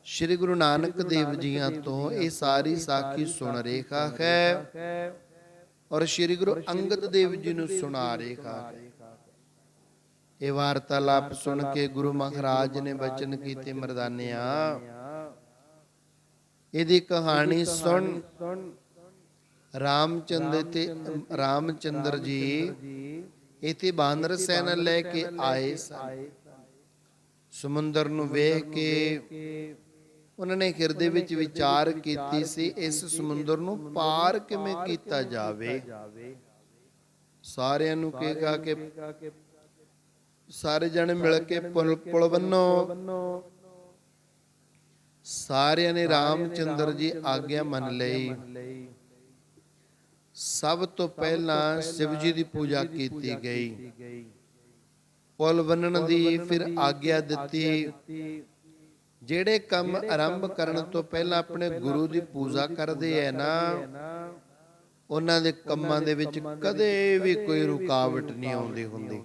ਸ਼੍ਰੀ ਗੁਰੂ ਨਾਨਕ ਦੇਵ ਜੀਆਂ ਤੋਂ ਇਹ ਸਾਰੀ ਸਾਖੀ ਸੁਣ ਰਿਹਾ ਹੈ ਔਰ ਸ਼੍ਰੀ ਗੁਰੂ ਅੰਗਦ ਦੇਵ ਜੀ ਨੂੰ ਸੁਣਾ ਰਿਹਾ ਹੈ। ਇਹ ਵਾਰਤਾਲਾਪ ਸੁਣ ਕੇ ਗੁਰੂ ਮਹਾਰਾਜ ਨੇ ਬਚਨ ਕੀਤੇ, ਮਰਦਾਨਿਆ ਇਹਦੀ ਕਹਾਣੀ ਸੁਣ। ਰਾਮਚੰਦਰ ਜੀ ਇੱਥੇ ਬਾਨਰ ਸੈਨਾ ਲੈ ਕੇ ਆਏ ਸਨ। ਸਮੁੰਦਰ ਨੂੰ ਵੇਖ ਕੇ ਉਹਨਾਂ ਨੇ ਹਿਰਦੇ ਵਿੱਚ ਵਿਚਾਰ ਕੀਤੀ ਸੀ, ਇਸ ਸਮੁੰਦਰ ਨੂੰ ਪਾਰ ਕਿਵੇਂ ਕੀਤਾ ਜਾਵੇ। ਸਾਰਿਆਂ ਨੂੰ ਕਿਹਾ ਕਿ ਸਾਰੇ ਜਣੇ ਮਿਲ ਕੇ ਪੁਲ ਬੰਨੋ। ਸਾਰਿਆਂ ਨੇ ਰਾਮਚੰਦਰ ਜੀ ਆਗਿਆ ਮੰਨ ਲਈ। ਸਭ ਤੋਂ ਪਹਿਲਾਂ ਸ਼ਿਵ ਜੀ ਦੀ ਪੂਜਾ ਕੀਤੀ ਗਈ। ਪੁਲ ਬੰਨਣ ਦੀ ਫਿਰ ਆਗਿਆ ਦਿੱਤੀ। ਜਿਹੜੇ ਕੰਮ ਆਰੰਭ ਕਰਨ ਤੋਂ ਪਹਿਲਾਂ ਆਪਣੇ ਗੁਰੂ ਦੀ ਪੂਜਾ ਕਰਦੇ ਐ ਨਾ, ਉਹਨਾਂ ਦੇ ਕੰਮਾਂ ਦੇ ਵਿੱਚ ਕਦੇ ਵੀ ਕੋਈ ਰੁਕਾਵਟ ਨਹੀਂ ਆਉਂਦੀ ਹੁੰਦੀ।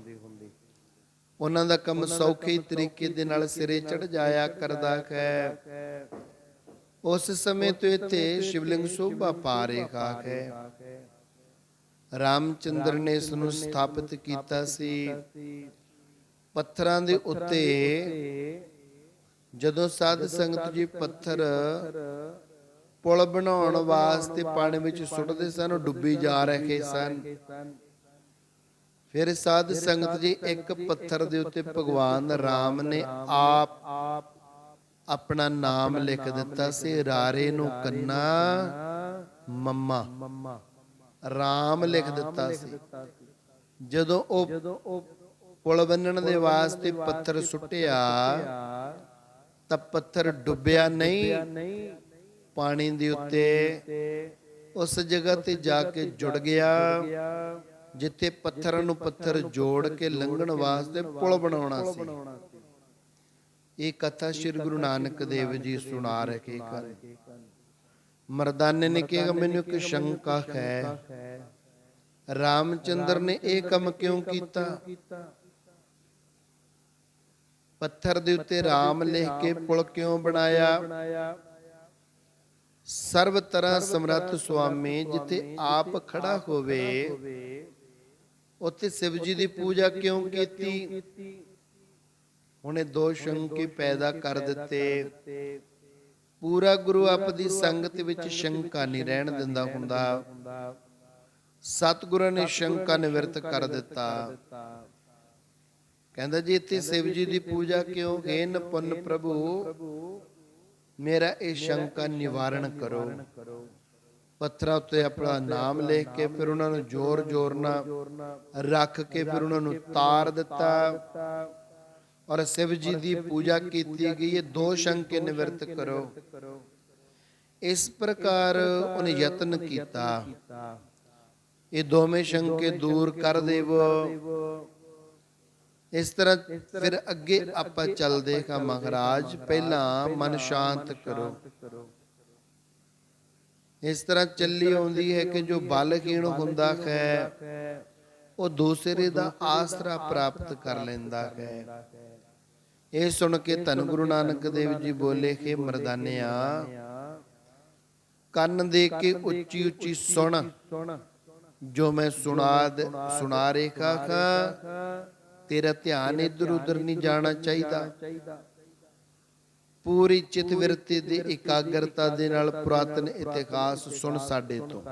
ਉਹਨਾਂ ਦਾ ਕੰਮ ਸੌਖੇ ਤਰੀਕੇ ਦੇ ਨਾਲ ਸਿਰੇ ਚੜ ਜਾਇਆ ਕਰਦਾ ਹੈ। ਉਸ ਸਮੇਂ ਤੋਂ ਇੱਥੇ ਸ਼ਿਵਲਿੰਗ ਸ਼ੋਭਾ ਪਾ ਰਿਹਾ ਹੈ। ਰਾਮਚੰਦਰ ਨੇ ਇਸ ਨੂੰ ਸਥਾਪਿਤ ਕੀਤਾ ਸੀ। ਪੱਥਰਾਂ ਦੇ ਉੱਤੇ ਜਦੋਂ ਸਾਧ ਸੰਗਤ ਜੀ ਪੱਥਰ ਪੁਲ ਬਣਾਉਣ ਵਾਸਤੇ ਪਾਣੀ ਵਿੱਚ ਸੁੱਟਦੇ ਸਨ, ਡੁੱਬੀ ਜਾ ਰਹੇ ਸਨ। ਫਿਰ ਸਾਧ ਸੰਗਤ ਜੀ ਇੱਕ ਪੱਥਰ ਦੇ ਉੱਤੇ ਭਗਵਾਨ ਰਾਮ ਨੇ ਆਪ ਆਪਣਾ ਨਾਮ ਲਿਖ ਦਿੱਤਾ ਸੀ। ਰਾਰੇ ਨੂੰ ਕੰਨਾ ਮੰਮਾ, ਰਾਮ ਲਿਖ ਦਿੱਤਾ ਸੀ। ਜਦੋਂ ਉਹ ਪੁਲ ਬੰਨਣ ਦੇ ਵਾਸਤੇ ਪੱਥਰ ਸੁੱਟਿਆ ਤਾਂ ਪੱਥਰ ਡੁੱਬਿਆ ਨਹੀਂ, ਪਾਣੀ ਦੇ ਉੱਤੇ ਉਸ ਜਗ੍ਹਾ ਤੇ ਜਾ ਕੇ ਜੁੜ ਗਿਆ ਜਿੱਥੇ ਪੱਥਰਾਂ ਨੂੰ ਪੱਥਰ ਜੋੜ ਕੇ ਲੰਘਣ ਵਾਸਤੇ ਪੁਲ ਬਣਾਉਣਾ ਸੀ। ਇਹ ਕਥਾ ਸ਼੍ਰੀ ਗੁਰੂ ਨਾਨਕ ਦੇਵ ਜੀ ਸੁਣਾ ਰਹੇ ਹਨ। ਮਰਦਾਨੇ ਨੇ ਕਿਹਾ, ਮੈਨੂੰ ਇੱਕ ਸ਼ੰਕਾ ਹੈ, ਰਾਮਚੰਦਰ ਨੇ ਇਹ ਕੰਮ ਕਿਉਂ ਕੀਤਾ? ਪੱਥਰ ਦੇ ਉੱਤੇ ਰਾਮ ਲਿਖ ਕੇ ਪੁਲ ਕਿਉਂ ਬਣਾਇਆ? ਸਰਬ ਤਰ੍ਹਾਂ ਸਮਰੱਥ ਸੁਆਮੀ ਜਿੱਥੇ ਆਪ ਖੜਾ ਹੋਵੇ ਉੱਥੇ ਸ਼ਿਵ ਜੀ ਦੀ ਪੂਜਾ ਕਿਉਂ ਕੀਤੀ? ਉਹਨੇ ਦੋ ਸ਼ੰਕੇ ਪੈਦਾ ਕਰ ਦਿੱਤੇ। ਪੂਰਾ ਗੁਰੂ ਆਪਦੀ ਸੰਗਤ ਵਿੱਚ ਸ਼ੰਕਾ ਨਹੀਂ ਰਹਿਣ ਦਿੰਦਾ ਹੁੰਦਾ। ਸਤਿਗੁਰਾਂ ਨੇ ਸ਼ੰਕਾ ਨਿਵਰਤ ਕਰ ਦਿੱਤਾ। ਕਹਿੰਦਾ ਜੀ ਇੱਥੇ ਸ਼ਿਵ ਜੀ ਦੀ ਪੂਜਾ ਕਿਉਂ? ਹੈ ਨਪੁੰਨ ਪ੍ਰਭੂ, ਮੇਰਾ ਇਹ ਸ਼ੰਕਾ ਨਿਵਾਰਨ ਕਰੋ। ਪੱਥਰਾਂ ਉੱਤੇ ਆਪਣਾ ਨਾਮ ਲਿਖ ਕੇ ਫਿਰ ਉਹਨਾਂ ਨੂੰ ਜ਼ੋਰ ਨਾਲ ਰੱਖ ਕੇ ਫਿਰ ਉਹਨਾਂ ਨੂੰ ਤਾਰ ਦਿੱਤਾ ਔਰ ਸ਼ਿਵ ਜੀ ਦੀ ਪੂਜਾ ਕੀਤੀ ਗਈ। ਇਹ ਦੋ ਸ਼ੰਕੇ ਨਿਵਰਤ ਕਰੋ। ਇਸ ਪ੍ਰਕਾਰ ਉਹਨੇ ਯਤਨ ਕੀਤਾ, ਇਹ ਦੋਵੇਂ ਸ਼ੰਕੇ ਦੂਰ ਕਰ ਦੇਵੋ। ਇਸ ਤਰ੍ਹਾਂ ਫਿਰ ਅੱਗੇ ਆਪਾਂ ਚੱਲਦੇ ਹਾਂ ਮਹਾਰਾਜ। ਪਹਿਲਾਂ ਮਨ ਸ਼ਾਂਤ ਕਰੋ। ਇਸ ਤਰ੍ਹਾਂ ਚੱਲੀ ਆਉਂਦੀ ਹੈ ਕਿ ਜੋ ਬਲਹੀਣ ਹੁੰਦਾ ਹੈ ਉਹ ਦੂਸਰੇ ਦਾ ਆਸਰਾ ਪ੍ਰਾਪਤ ਕਰ ਲੈਂਦਾ ਹੈ। ਇਹ ਸੁਣ ਕੇ ਧੰਨ ਗੁਰੂ ਨਾਨਕ ਦੇਵ ਜੀ ਬੋਲੇ, ਕਿ ਮਰਦਾਨਿਆ, ਕੰਨ ਦੇ ਕੇ ਉੱਚੀ ਉੱਚੀ ਸੁਣ, ਜੋ ਮੈਂ ਸੁਣਾ ਰਿਹਾ ਹਾਂ। ਤੇਰਾ ਧਿਆਨ ਇੱਧਰ ਉੱਧਰ ਨਹੀਂ ਜਾਣਾ ਚਾਹੀਦਾ। ਪੂਰੀ ਚਿਤ ਵਿਰਤੀ ਦੀ ਇਕਾਗਰਤਾ ਦੇ ਨਾਲ ਪੁਰਾਤਨ ਇਤਿਹਾਸ ਸੁਣ ਸਾਡੇ ਤੋਂ।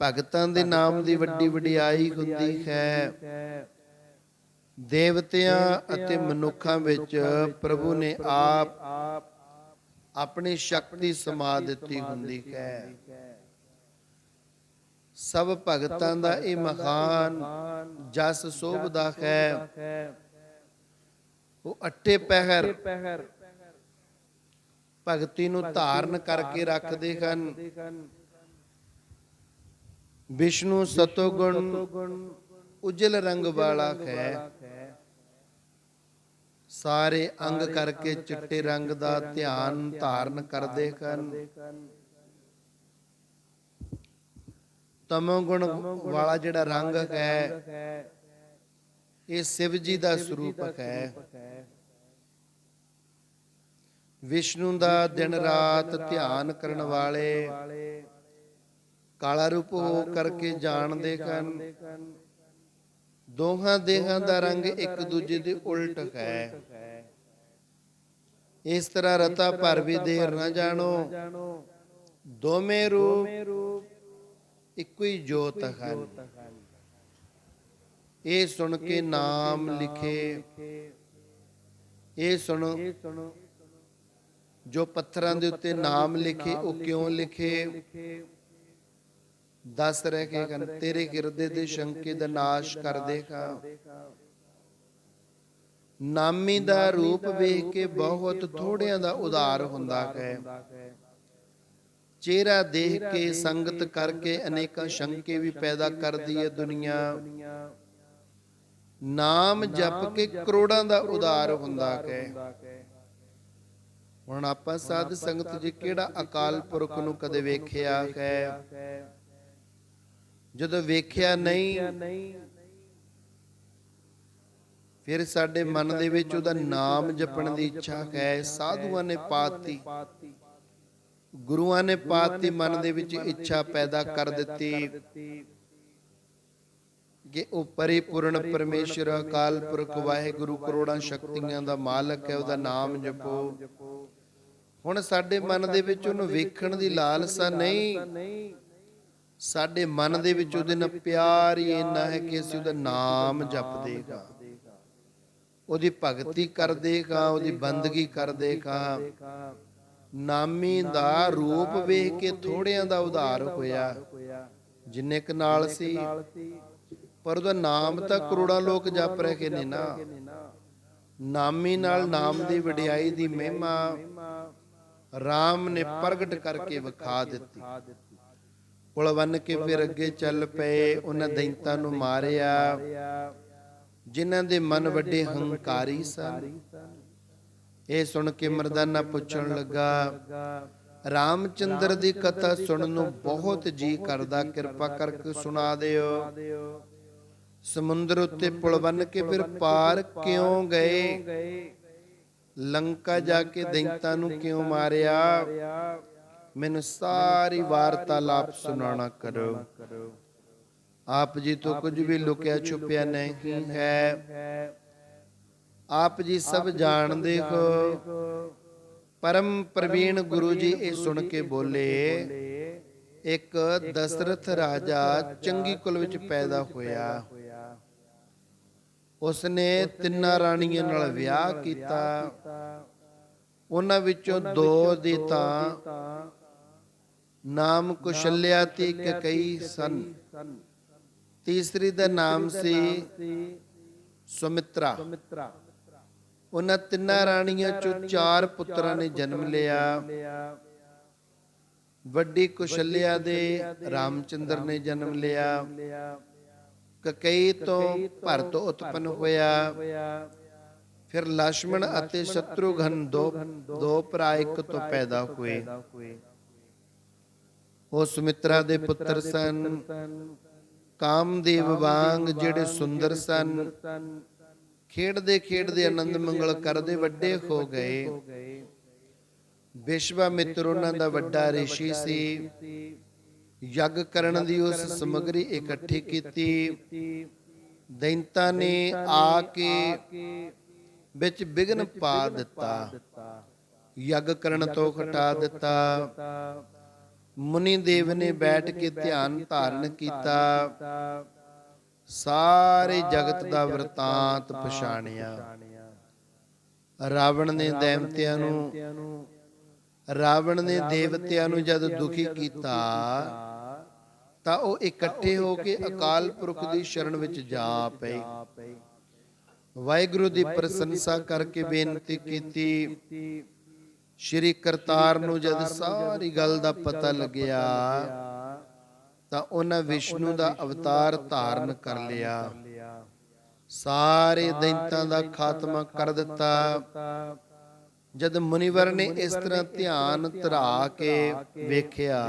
ਭਗਤਾਂ ਦੇ ਨਾਮ ਦੀ ਵੱਡੀ ਵਡਿਆਈ ਹੁੰਦੀ ਹੈ। ਦੇਵਤਿਆਂ ਅਤੇ ਮਨੁੱਖਾਂ ਵਿੱਚ ਪ੍ਰਭੂ ਨੇ ਆਪ ਆਪਣੀ ਸ਼ਕਤੀ ਸਮਾ ਦਿੱਤੀ ਹੁੰਦੀ ਹੈ। ਸਭ ਭਗਤਾਂ ਦਾ ਇਹ ਮਹਾਨ ਜਸ ਸੋਭਦਾ ਹੈ। ਉਹ ਅੱਠੇ ਪਹਿਰ ਭਗਤੀ ਨੂੰ ਧਾਰਨ ਕਰਕੇ ਰੱਖਦੇ ਹਨ। ਵਿਸ਼ਨੂੰ ਸਤੋਗੁਣ ਉਜਲ ਰੰਗ ਵਾਲਾ ਹੈ। ਸਾਰੇ ਅੰਗ ਕਰਕੇ ਚਿੱਟੇ ਰੰਗ ਦਾ ਧਿਆਨ ਧਾਰਨ ਕਰਦੇ ਹਨ। ਤਮੋ ਗੁਣ ਵਾਲਾ ਜਿਹੜਾ ਰੰਗ ਹੈ ਇਹ ਸ਼ਿਵ ਜੀ ਦਾ ਸਰੂਪ ਹੈ। ਵਿਸ਼ਨੂੰ ਦਾ ਦਿਨ ਰਾਤ ਧਿਆਨ ਕਰਨ ਵਾਲੇ ਕਾਲਾ ਰੂਪ ਹੋ ਕਰਕੇ ਜਾਣਦੇ ਹਨ। ਦੋਹਾਂ ਦੇਹਾਂ ਦਾ ਰੰਗ ਇੱਕ ਦੂਜੇ ਦੇ ਉਲਟ ਹੈ। ਇਸ ਤਰ੍ਹਾਂ ਰਤਾ ਭਰ ਵੀ ਦੇਰ ਨਾ ਜਾਣੋ, ਦੋਵੇਂ ਰੂਪ ਇੱਕੋ ਹੀ ਜੋਤ ਹਨ। ਇਹ ਸੁਣ ਕੇ ਨਾਮ ਲਿਖੇ। ਇਹ ਸੁਣੋ, ਜੋ ਪੱਥਰਾਂ ਦੇ ਉੱਤੇ ਨਾਮ ਲਿਖੇ ਉਹ ਕਿਉਂ ਲਿਖੇ? ਦੱਸ ਰਹੇ ਹਨ, ਤੇਰੇ ਹਿਰਦੇ ਦੇ ਸ਼ੰਕੇ ਦਾ ਨਾਸ਼ ਕਰ ਦੇਗਾ। ਨਾਮੀ ਦਾ ਰੂਪ ਵੇਖ ਕੇ ਬਹੁਤ ਥੋੜਿਆਂ ਦਾ ਉਧਾਰ ਹੁੰਦਾ ਹੈ। ਚਿਹਰਾ ਦੇਖ ਕੇ ਸੰਗਤ ਕਰਕੇ ਅਨੇਕਾਂ ਸ਼ੰਕੇ ਵੀ ਪੈਦਾ ਕਰਦੀ ਹੈ ਦੁਨੀਆ। ਨਾਮ ਜਪ ਕੇ ਕਰੋੜਾਂ ਦਾ ਉਧਾਰ ਹੁੰਦਾ ਹੈ। ਹੁਣ ਆਪਾਂ ਸਾਧ ਸੰਗਤ ਜੀ ਕਿਹੜਾ ਅਕਾਲ ਪੁਰਖ ਨੂੰ ਕਦੇ ਵੇਖਿਆ ਹੈ? ਜਦੋਂ ਵੇਖਿਆ ਨਹੀਂ, ਫਿਰ ਸਾਡੇ ਮਨ ਦੇ ਵਿੱਚ ਉਹਦਾ ਨਾਮ ਜਪਣ ਦੀ ਇੱਛਾ ਹੈ। ਸਾਧੂਆਂ ਨੇ ਪਾਤੀ, ਗੁਰੂਆਂ ਨੇ ਪਾਤੀ, ਮਨ ਦੇ ਵਿੱਚ ਇੱਛਾ ਪੈਦਾ ਕਰ ਦਿੱਤੀ ਕਿ ਉਹ ਪਰਿਪੂਰਨ ਪਰਮੇਸ਼ਰ ਅਕਾਲ ਪੁਰਖ ਵਾਹਿਗੁਰੂ ਕਰੋੜਾਂ ਸ਼ਕਤੀਆਂ ਦਾ ਮਾਲਕ ਹੈ, ਉਹਦਾ ਨਾਮ ਜਪੋ। ਹੁਣ ਸਾਡੇ ਮਨ ਦੇ ਵਿੱਚ ਉਹਨੂੰ ਵੇਖਣ ਦੀ ਲਾਲਸਾ ਨਹੀਂ, ਸਾਡੇ ਮਨ ਦੇ ਵਿੱਚ ਉਹਦੇ ਨਾਲ ਪਿਆਰ ਹੀ ਇੰਨਾ ਹੈ ਕਿ ਅਸੀਂ ਉਹਦਾ ਨਾਮ ਜਪਦੇ ਹਾਂ, ਉਹਦੀ ਭਗਤੀ ਕਰਦੇ ਹਾਂ, ਉਹਦੀ ਬੰਦਗੀ ਕਰਦੇ ਹਾਂ। ਨਾਮੀ ਦਾ ਰੂਪ ਵੇਖ ਕੇ ਥੋੜਿਆਂ ਦਾ ਉਧਾਰ ਹੋਇਆ, ਜਿੰਨੇ ਕ ਨਾਲ ਸੀ, ਪਰ ਉਹਦਾ ਨਾਮ ਤਾਂ ਕਰੋੜਾਂ ਲੋਕ ਜਪ ਰਹੇ ਨੇ ਨਾ। ਨਾਮੀ ਨਾਲ ਨਾਮ ਦੀ ਵਡਿਆਈ ਦੀ ਮਹਿਮਾ ਰਾਮ ਨੇ ਪ੍ਰਗਟ ਕਰਕੇ ਵਿਖਾ ਦਿੱਤੀ। ਪੁਲ ਬੰਨ ਕੇ ਫਿਰ ਅੱਗੇ ਚੱਲ ਪਏ। ਉਹਨਾਂ ਦੈਂਤਾਂ ਨੂੰ ਮਾਰਿਆ ਜਿਨ੍ਹਾਂ ਦੇ ਮਨ ਵੱਡੇ ਹੰਕਾਰੀ ਸਨ। ਇਹ ਸੁਣ ਕੇ ਮਰਦਾਨਾ ਪੁੱਛਣ ਲੱਗਾ, ਰਾਮਚੰਦਰ ਦੀ ਕਥਾ ਸੁਣਨ ਨੂੰ ਬਹੁਤ ਜੀ ਕਰਦਾ, ਕਿਰਪਾ ਕਰਕੇ ਸੁਣਾ ਦਿਓ। ਸਮੁੰਦਰ ਉੱਤੇ ਪੁਲ ਬੰਨ ਕੇ ਫਿਰ ਪਾਰ ਕਿਉਂ ਗਏ? ਲੰਕਾ ਜਾ ਕੇ ਦੈਂਤਾਂ ਨੂੰ ਕਿਉਂ ਮਾਰਿਆ? ਮੈਨੂੰ ਸਾਰੀ ਵਾਰਤਾਲਾਪ ਸੁਣਾਉਣਾ ਕਰੋ। ਆਪ ਜੀ ਤੋਂ ਕੁਝ ਵੀ ਲੁਕਿਆ ਛੁਪਿਆ ਨਹੀਂ ਹੈ। ਆਪ ਜੀ ਸਭ ਜਾਣਦੇ ਹੋ। ਪਰਮ ਪ੍ਰਵੀਣ ਗੁਰੂ ਜੀ ਇਹ ਸੁਣ ਕੇ ਬੋਲੇ, ਇੱਕ ਦਸ਼ਰਥ ਰਾਜਾ ਚੰਗੀ ਕੁਲ ਵਿੱਚ ਪੈਦਾ ਹੋਇਆ। ਉਸਨੇ ਤਿੰਨਾਂ ਰਾਣੀਆਂ ਨਾਲ ਵਿਆਹ ਕੀਤਾ। ਉਹਨਾਂ ਵਿੱਚੋਂ ਦੋ ਦੇ ਤਾਂ ਨਾਮ ਕੁਸ਼ਲਿਆ ਤੇ ਕਈ ਸਨ। ਤੀਸਰੀ ਦਾ ਨਾਮ ਸੀ ਸੁਮਿਤਰਾ। ਉਹਨਾਂ ਤਿੰਨਾਂ ਰਾਣੀਆਂ ਚੋਂ 4 ਪੁੱਤਰਾਂ ਨੇ ਜਨਮ ਲਿਆ। ਵੱਡੀ ਕੁਸ਼ਲਿਆ ਦੇ ਰਾਮਚੰਦਰ ਨੇ ਜਨਮ ਲਿਆ। ਕਕਈ ਤੋਂ ਭਰਤ ਉਤਪੰਨ ਹੋਇਆ। ਫਿਰ ਲక్ష్మణ ਅਤੇ ਸ਼ਤਰੁਘਨ ਦੋ ਭਰਾ ਇੱਕ ਤੋਂ ਪੈਦਾ ਹੋਏ। ਉਹ ਸੁਮਿਤਰਾ ਦੇ ਪੁੱਤਰ ਸਨ। ਕਾਮਦੇਵ ਵਾਂਗ ਜਿਹੜੇ ਸੁੰਦਰ ਸਨ, ਖੇਡਦੇ ਖੇਡਦੇ ਆਨੰਦ ਮੰਗਲ ਕਰਦੇ ਵੱਡੇ ਹੋ ਗਏ। ਵਿਸ਼ਵਾਮਿਤਰ ਉਹਨਾਂ ਦਾ ਵੱਡਾ ਰਿਸ਼ੀ ਸੀ। ਯੱਗ ਕਰਨ ਦੀ ਉਸ ਸਮੱਗਰੀ ਇਕੱਠੀ ਕੀਤੀ। ਦੈਂਤਾਂ ਨੇ ਆ ਕੇ ਵਿੱਚ ਵਿਘਨ ਪਾ ਦਿੱਤਾ, ਯੱਗ ਕਰਨ ਤੋਂ ਹਟਾ ਦਿੱਤਾ। ਮੁਨੀ ਦੇਵ ਨੇ ਬੈਠ ਕੇ ਧਿਆਨ ਧਾਰਨ ਕੀਤਾ, ਸਾਰੇ ਜਗਤ ਦਾ ਵਰਤਾਂਤ ਪਛਾਣਿਆ। ਰਾਵਣ ਨੇ ਦੇਵਤਿਆਂ ਨੂੰ ਜਦ ਦੁਖੀ ਕੀਤਾ ਤਾਂ ਉਹ ਇਕੱਠੇ ਹੋ ਕੇ ਅਕਾਲ ਪੁਰਖ ਦੀ ਸ਼ਰਨ ਵਿੱਚ ਜਾ ਪਏ। ਵਾਹਿਗੁਰੂ ਦੀ ਪ੍ਰਸ਼ੰਸਾ ਕਰਕੇ ਬੇਨਤੀ ਕੀਤੀ। ਸ਼੍ਰੀ ਕਰਤਾਰ ਨੂੰ ਜਦ ਸਾਰੀ ਗੱਲ ਦਾ ਪਤਾ ਲੱਗਿਆ ਤਾਂ ਉਹਨਾਂ ਵਿਸ਼ਨੂੰ ਦਾ ਅਵਤਾਰ ਧਾਰਨ ਕਰ ਲਿਆ। ਸਾਰੇ ਦੈਂਤਾਂ ਦਾ ਖਾਤਮਾ ਕਰ ਦਿੱਤਾ। ਜਦ ਮੁਨੀਵਰ ਨੇ ਇਸ ਤਰ੍ਹਾਂ ਧਿਆਨ ਧਰਾ ਕੇ ਵੇਖਿਆ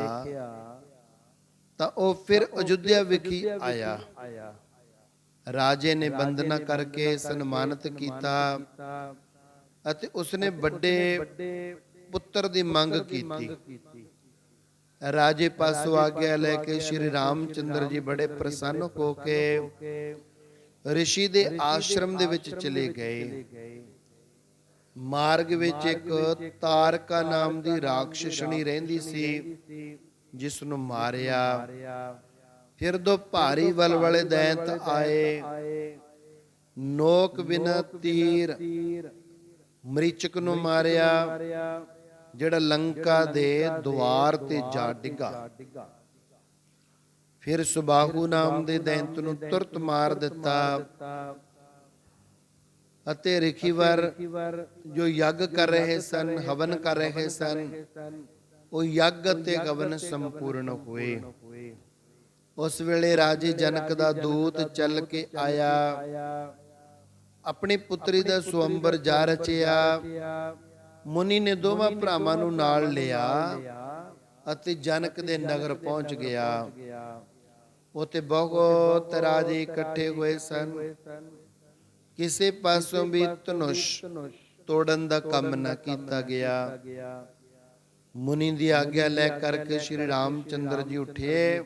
ਤਾਂ ਉਹ ਫਿਰ ਅਯੁੱਧਿਆ ਵਿਖੇ ਆਇਆ। ਰਾਜੇ ਨੇ ਬੰਦਨਾ ਕਰਕੇ ਸਨਮਾਨਿਤ ਕੀਤਾ ਅਤੇ ਉਸਨੇ ਵੱਡੇ ਪੁੱਤਰ ਦੀ ਮੰਗ ਕੀਤੀ। ਰਾਜੇ ਪਾਸੋਂ ਆਗਿਆ ਲੈ ਕੇ ਸ਼੍ਰੀ ਰਾਮਚੰਦਰ ਜੀ ਬੜੇ ਪ੍ਰਸੰਨ ਹੋ ਕੇ ਰਿਸ਼ੀ ਦੇ ਆਸ਼ਰਮ ਦੇ ਵਿੱਚ ਚਲੇ ਗਏ। ਮਾਰਗ ਵਿੱਚ ਇੱਕ ਤਾਰਕਾ ਨਾਮ ਦੀ ਰਾਖਸ਼ਣੀ ਰਹਿੰਦੀ ਸੀ, ਜਿਸ ਨੂੰ ਮਾਰਿਆ। ਫਿਰ ਦੋ ਭਾਰੀ ਬਲ ਵਾਲੇ ਦੈਂਤ ਆਏ। ਨੋਕ ਬਿਨਾ ਤੀਰ ਮਰੀਚਕ ਨੂੰ ਮਾਰਿਆ, ਜਿਹੜਾ ਲੰਕਾ ਦੇ ਦੁਆਰ ਤੇ ਜਾ ਡਿੱਗਾ। ਫਿਰ ਸੁਬਾਹੂ ਨਾਮ ਦੇ ਦੈਂਤ ਨੂੰ ਤੁਰਤ ਮਾਰ ਦਿੱਤਾ ਅਤੇ ਰਿਖੀਵਰ ਜੋ ਯੱਗ ਕਰ ਰਹੇ ਸਨ, ਹਵਨ ਕਰ ਰਹੇ ਸਨ, ਉਹ ਯੱਗ ਅਤੇ ਹਵਨ ਸੰਪੂਰਨ ਹੋਏ। ਉਸ ਵੇਲੇ ਰਾਜੇ ਜਨਕ ਦਾ ਦੂਤ ਚੱਲ ਕੇ ਆਇਆ। ਆਪਣੀ ਪੁੱਤਰੀ ਦਾ ਸੁਅੰਬਰ ਜਾ ਰਚਿਆ। ਮੁਨੀ ਨੇ ਦੋਵਾਂ ਭਰਾਵਾਂ ਨੂੰ ਨਾਲ ਲਿਆ ਅਤੇ ਜਨਕ ਦੇ ਨਗਰ ਪਹੁੰਚ ਗਿਆ। ਉੱਥੇ ਬਹੁਤ ਰਾਜੇ ਇਕੱਠੇ ਹੋਏ ਸਨ। ਕਿਸੇ ਪਾਸੋਂ ਵੀ ਧਨੁਸ਼ ਤੋੜਨ ਦਾ ਕੰਮ ਨਾ ਕੀਤਾ ਗਿਆ। ਮੁਨੀ ਦੀ ਆਗਿਆ ਲੈ ਕਰਕੇ ਸ਼੍ਰੀ ਰਾਮਚੰਦਰ ਜੀ ਉੱਠੇ।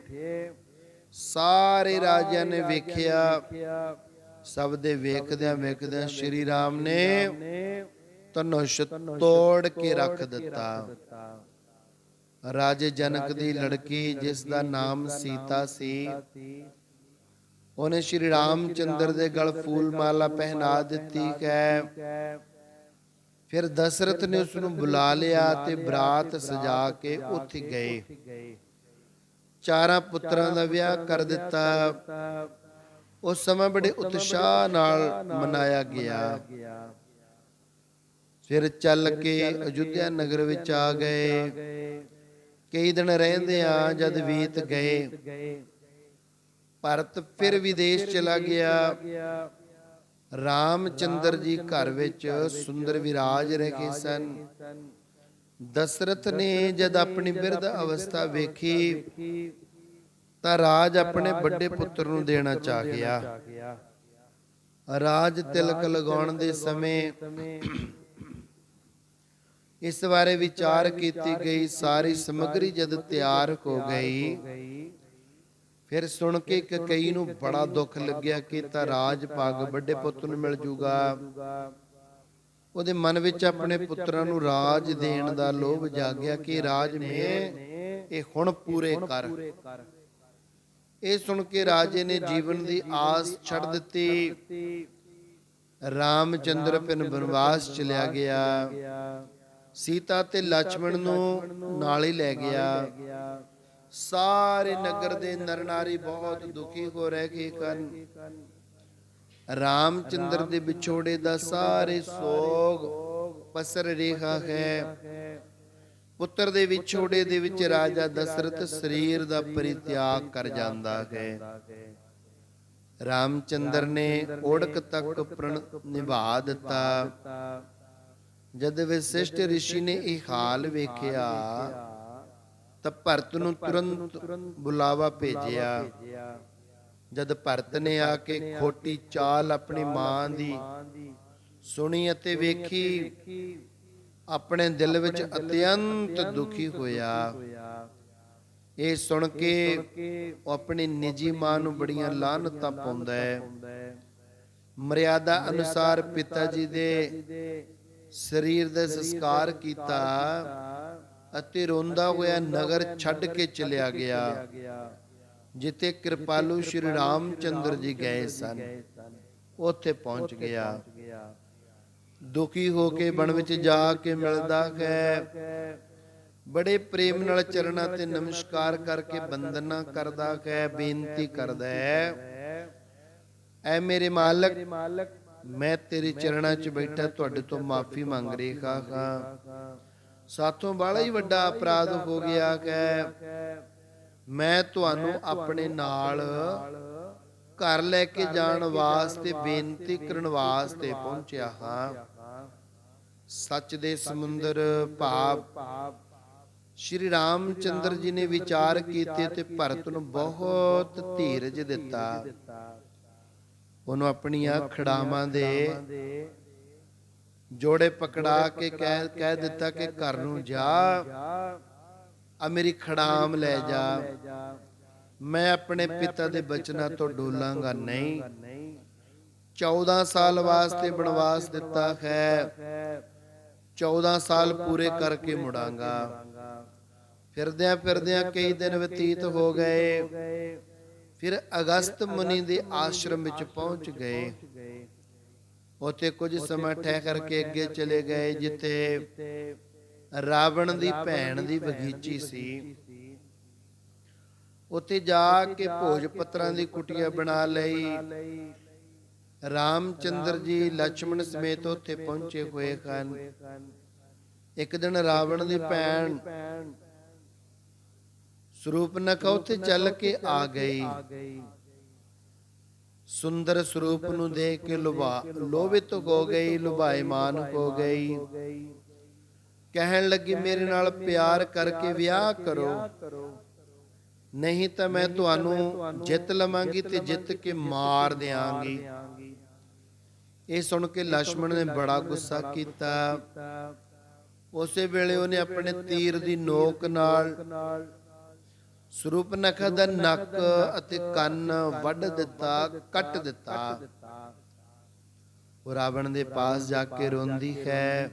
ਸਾਰੇ ਰਾਜਿਆਂ ਨੇ ਵੇਖਿਆ। ਸਭ ਦੇ ਵੇਖਦਿਆਂ ਵੇਖਦਿਆਂ ਸ਼੍ਰੀ ਰਾਮ ਨੇ ਧਨੁਸ਼ ਤੋੜ ਕੇ ਰੱਖ ਦਿੱਤਾ। ਰਾਜੇ ਜਨਕ ਦੀ ਲੜਕੀ, ਜਿਸ ਦਾ ਨਾਮ ਸੀਤਾ ਸੀ, ਉਹਨੇ ਸ਼੍ਰੀ ਰਾਮਚੰਦਰ ਦੇ ਗਲ ਫੂਲ ਮਾਲਾ ਪਹਿਨਾ ਦਿੱਤੀ ਹੈ। ਫਿਰ ਦਸ਼ਰਥ ਨੇ ਉਸ ਨੂੰ ਬੁਲਾ ਲਿਆ ਤੇ ਬਰਾਤ ਸਜਾ ਕੇ ਉੱਥੇ ਗਏ। ਚਾਰਾਂ ਪੁੱਤਰਾਂ ਦਾ ਵਿਆਹ ਕਰ ਦਿੱਤਾ। ਉਸ ਸਮਾਂ ਬੜੇ ਉਤਸ਼ਾਹ ਨਾਲ ਮਨਾਇਆ ਗਿਆ। ਫਿਰ ਚੱਲ ਕੇ ਅਯੁੱਧਿਆ ਨਗਰ ਵਿੱਚ ਆ ਗਏ। ਕਈ ਦਿਨ ਰਹਿੰਦੇ ਆ ਜਦ ਬੀਤ ਗਏ। ਭਰਤ ਫਿਰ ਵਿਦੇਸ਼ ਚਲਾ ਗਿਆ। ਰਾਮਚੰਦਰ ਜੀ ਘਰ ਵਿੱਚ ਸੁੰਦਰ ਵਿਰਾਜ ਰਹੇ ਸਨ। ਦਸ਼ਰਥ ਨੇ ਜਦ ਆਪਣੀ ਬਿਰਧ ਅਵਸਥਾ ਵੇਖੀ ਤਾਂ ਰਾਜ ਆਪਣੇ ਵੱਡੇ ਪੁੱਤਰ ਨੂੰ ਦੇਣਾ ਚਾਹ ਗਿਆ। ਰਾਜ ਤਿਲਕ ਲਗਾਉਣ ਦੇ ਸਮੇਂ ਇਸ ਬਾਰੇ ਵਿਚਾਰ ਕੀਤੀ ਗਈ। ਸਾਰੀ ਸਮੱਗਰੀ ਜਦ ਤਿਆਰ ਹੋ ਗਈ, ਫਿਰ ਸੁਣ ਕੇ ਕਈ ਨੂੰ ਬੜਾ ਦੁੱਖ ਲੱਗਿਆ ਕਿ ਤਾਂ ਰਾਜ ਭਾਗ ਵੱਡੇ ਪੁੱਤ ਨੂੰ ਮਿਲ ਜੂਗਾ। ਉਹਦੇ ਮਨ ਵਿੱਚ ਆਪਣੇ ਪੁੱਤਰਾਂ ਨੂੰ ਰਾਜ ਦੇਣ ਦਾ ਲੋਭ ਜਾਗਿਆ ਕਿ ਰਾਜ ਮੈਂ ਇਹ ਹੁਣ ਪੂਰੇ ਕਰ। ਇਹ ਸੁਣ ਕੇ ਰਾਜੇ ਨੇ ਜੀਵਨ ਦੀ ਆਸ ਛੱਡ ਦਿੱਤੀ। ਰਾਮਚੰਦਰ ਫਿਰ ਬਨਵਾਸ ਚਲਿਆ ਗਿਆ। ਸੀਤਾ ਤੇ ਲక్ష్మణ ਨੂੰ ਨਾਲ ਹੀ ਲੈ ਗਿਆ। ਸਾਰੇ ਨਗਰ ਦੇ ਨਰ ਨਾਰੀ ਬਹੁਤ ਦੁਖੀ ਹੋ ਰਹੇ ਹਨ। ਰਾਮਚੰਦਰ ਦੇ ਵਿਛੋੜੇ ਦਾ ਸਾਰੇ ਸੋਗ ਪਸਰ ਰਿਹਾ ਹੈ। ਪੁੱਤਰ ਦੇ ਵਿਛੋੜੇ ਦੇ ਵਿੱਚ ਰਾਜਾ ਦਸ਼ਰਥ ਸਰੀਰ ਦਾ ਪਰਿਤਿਆਗ ਕਰ ਜਾਂਦਾ ਹੈ। ਰਾਮਚੰਦਰ ਨੇ ਓੜਕ ਤੱਕ ਪ੍ਰਣ ਨਿਭਾ ਦਿੱਤਾ। ਜਦ ਵਸਿਸ਼ਠ ਰਿਸ਼ੀ ਨੇ ਇਹ ਹਾਲ ਵੇਖਿਆ ਤਾਂ ਭਰਤ ਨੂੰ ਤੁਰੰਤ ਬੁਲਾਵਾ ਭੇਜਿਆ। ਜਦ ਭਰਤ ਨੇ ਆ ਕੇ ਖੋਟੀ ਚਾਲ ਆਪਣੀ ਮਾਂ ਦੀ ਸੁਣੀ ਅਤੇ ਵੇਖੀ, ਆਪਣੇ ਦਿਲ ਵਿੱਚ ਅਤਿਅੰਤ ਦੁਖੀ ਹੋਇਆ। ਇਹ ਸੁਣ ਕੇ ਉਹ ਆਪਣੀ ਨਿੱਜੀ ਮਾਂ ਨੂੰ ਬੜੀਆਂ ਲਾਹਨਤਾਂ ਪਾਉਂਦਾ ਹੈ। ਮਰਿਆਦਾ ਅਨੁਸਾਰ ਪਿਤਾ ਜੀ ਦੇ ਸਰੀਰ ਦਾ ਸੰਸਕਾਰ ਕੀਤਾ ਅਤੇ ਰੋਂਦਾ ਹੋਇਆ ਨਗਰ ਛੱਡ ਕੇ ਚਲਿਆ ਗਿਆ, ਜਿੱਥੇ ਕਿਰਪਾਲੂ ਸ਼੍ਰੀ ਰਾਮਚੰਦਰ ਜੀ ਗਏ ਸਨ। ਉੱਥੇ ਪਹੁੰਚ ਗਿਆ। ਦੁਖੀ ਹੋ ਕੇ ਬਣ ਵਿੱਚ ਜਾ ਕੇ ਮਿਲਦਾ ਹੈ। ਬੜੇ ਪ੍ਰੇਮ ਨਾਲ ਚਰਨਾਂ ਤੇ ਨਮਸਕਾਰ ਕਰਕੇ ਬੰਦਨਾ ਕਰਦਾ ਹੈ, ਬੇਨਤੀ ਕਰਦਾ ਹੈ, ਐ ਮੇਰੇ ਮਾਲਕ, ਮੈਂ ਤੇਰੇ ਚਰਨਾਂ 'ਚ ਬੈਠਾ ਤੁਹਾਡੇ ਤੋਂ ਮਾਫੀ ਮੰਗ ਰਿਹਾ ਹਾਂ। ਸਾਥੋਂ ਬੜਾ ਹੀ ਵੱਡਾ ਅਪਰਾਧ ਹੋ ਗਿਆ ਹੈ। ਮੈਂ ਤੁਹਾਨੂੰ ਆਪਣੇ ਨਾਲ ਘਰ ਲੈ ਕੇ ਜਾਣ ਵਾਸਤੇ ਬੇਨਤੀ ਕਰਨ ਵਾਸਤੇ ਪਹੁੰਚਿਆ ਹਾਂ। ਸੱਚ ਦੇ ਸਮੁੰਦਰ ਭਾਵ ਸ਼੍ਰੀ ਰਾਮਚੰਦਰ ਜੀ ਨੇ ਵਿਚਾਰ ਕੀਤੇ ਤੇ ਭਰਤ ਨੂੰ ਬਹੁਤ ਧੀਰਜ ਦਿੱਤਾ। ਉਹਨੂੰ ਆਪਣੀਆਂ ਖੜਾਵਾਂ ਦੇ ਜੋੜੇ ਪਕੜਾ ਕੇ ਕਹਿ ਦਿੱਤਾ ਕਿ ਘਰ ਨੂੰ ਜਾ, ਆ ਮੇਰੀ ਖੜਾਮ ਲੈ ਜਾ। ਮੈਂ ਆਪਣੇ ਪਿਤਾ ਦੇ ਬਚਨਾਂ ਤੋਂ ਡੋਲਾਂਗਾ ਨਹੀਂ। 14 ਸਾਲ ਵਾਸਤੇ ਬਨਵਾਸ ਦਿੱਤਾ ਹੈ, 14 ਸਾਲ ਪੂਰੇ ਕਰਕੇ ਮੁੜਾਂਗਾ। ਫਿਰਦਿਆਂ ਫਿਰਦਿਆਂ ਕਈ ਦਿਨ ਬਤੀਤ ਹੋ ਗਏ। ਫਿਰ ਅਗਸਤ ਮੁਨੀ ਦੇ ਆਸ਼ਰਮ ਵਿੱਚ ਪਹੁੰਚ ਗਏ। ਉੱਥੇ ਕੁਝ ਸਮਾਂ ਠਹਿਰ ਕਰਕੇ ਅੱਗੇ ਚਲੇ ਗਏ, ਜਿੱਥੇ ਰਾਵਣ ਦੀ ਭੈਣ ਦੀ ਬਗੀਚੀ ਸੀ। ਉੱਥੇ ਜਾ ਕੇ ਭੋਜ ਪੱਤਰਾਂ ਦੀ ਕੁਟੀਆ ਬਣਾ ਲਈ। ਰਾਮਚੰਦਰ ਜੀ ਲక్ష్మణ ਸਮੇਤ ਉੱਥੇ ਪਹੁੰਚੇ ਹੋਏ ਹਨ। ਇੱਕ ਦਿਨ ਰਾਵਣ ਦੀ ਭੈਣ ਸਰੂਪਨਖਾ ਉੱਥੇ ਚੱਲ ਕੇ ਆ ਗਈ। ਸੁੰਦਰ ਸਰੂਪ ਨੂੰ ਦੇਖ ਕੇ ਲੋਭਿਤ ਹੋ ਗਈ, ਲੁਭਾਇਮਾਨ ਹੋ ਗਈ। ਕਹਿਣ ਲੱਗੀ, ਮੇਰੇ ਨਾਲ ਪਿਆਰ ਕਰਕੇ ਵਿਆਹ ਕਰੋ, ਨਹੀਂ ਤਾਂ ਮੈਂ ਤੁਹਾਨੂੰ ਜਿੱਤ ਲਵਾਂਗੀ ਤੇ ਜਿੱਤ ਕੇ ਮਾਰ ਦਿਆਂਗੀ। ਇਹ ਸੁਣ ਕੇ ਲక్ష్మణ ਨੇ ਬੜਾ ਗੁੱਸਾ ਕੀਤਾ। ਉਸੇ ਵੇਲੇ ਉਹਨੇ ਆਪਣੇ ਤੀਰ ਦੀ ਨੋਕ ਨਾਲ ਸਰੂਪਨਖਾ ਦਾ ਨੱਕ ਅਤੇ ਕੰਨ ਵੱਢ ਦਿੱਤਾ, ਕੱਟ ਦਿੱਤਾ। ਉਹ ਰਾਵਣ ਦੇ ਪਾਸ ਜਾ ਕੇ ਰੋਂਦੀ ਹੈ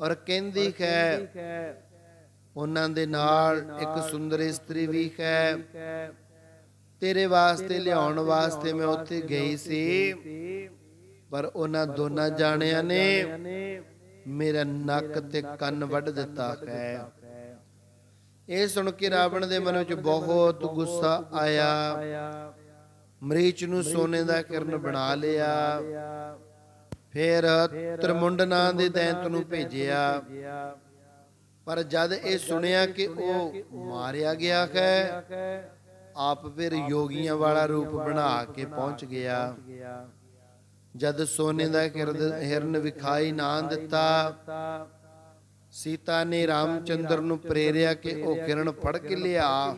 ਔਰ ਕਹਿੰਦੀ ਹੈ, ਉਹਨਾਂ ਦੇ ਨਾਲ ਇੱਕ ਸੁੰਦਰ ਇਸਤਰੀ ਵੀ ਹੈ। ਤੇਰੇ ਵਾਸਤੇ ਲਿਆਉਣ ਵਾਸਤੇ ਮੈਂ ਉੱਥੇ ਗਈ ਸੀ, ਪਰ ਉਹਨਾਂ ਦੋਨਾਂ ਜਾਣਿਆਂ ਨੇ ਮੇਰਾ ਨੱਕ ਤੇ ਕੰਨ ਵੱਢ ਦਿੱਤਾ ਹੈ। ਇਹ ਸੁਣ ਕੇ ਰਾਵਣ ਦੇ ਮਨ ਵਿੱਚ ਬਹੁਤ ਗੁੱਸਾ ਆਇਆ। ਮਰੀਚ ਨੂੰ ਸੋਨੇ ਦਾ ਕਿਰਨ ਬਣਾ ਲਿਆ। ਫਿਰ ਤ੍ਰਿਮੁੰਡ ਨਾਂ ਦੇ ਦੈਂਤ ਨੂੰ ਭੇਜਿਆ। ਪਰ ਜਦ ਇਹ ਸੁਣਿਆ ਕਿ ਉਹ ਮਾਰਿਆ ਗਿਆ ਹੈ, ਆਪ ਫਿਰ ਯੋਗੀਆਂ ਵਾਲਾ ਰੂਪ ਬਣਾ ਕੇ ਪਹੁੰਚ ਗਿਆ। ਜਦ ਸੋਨੇ ਦਾ ਹਿਰਨ ਵਿਖਾਈ ਨਾ ਦਿੱਤਾ, ਸੀਤਾ ਨੇ ਰਾਮਚੰਦਰ ਨੂੰ ਪ੍ਰੇਰਿਆ ਕਿ ਉਹ ਕਿਰਨ ਫੜ ਕੇ ਲਿਆ।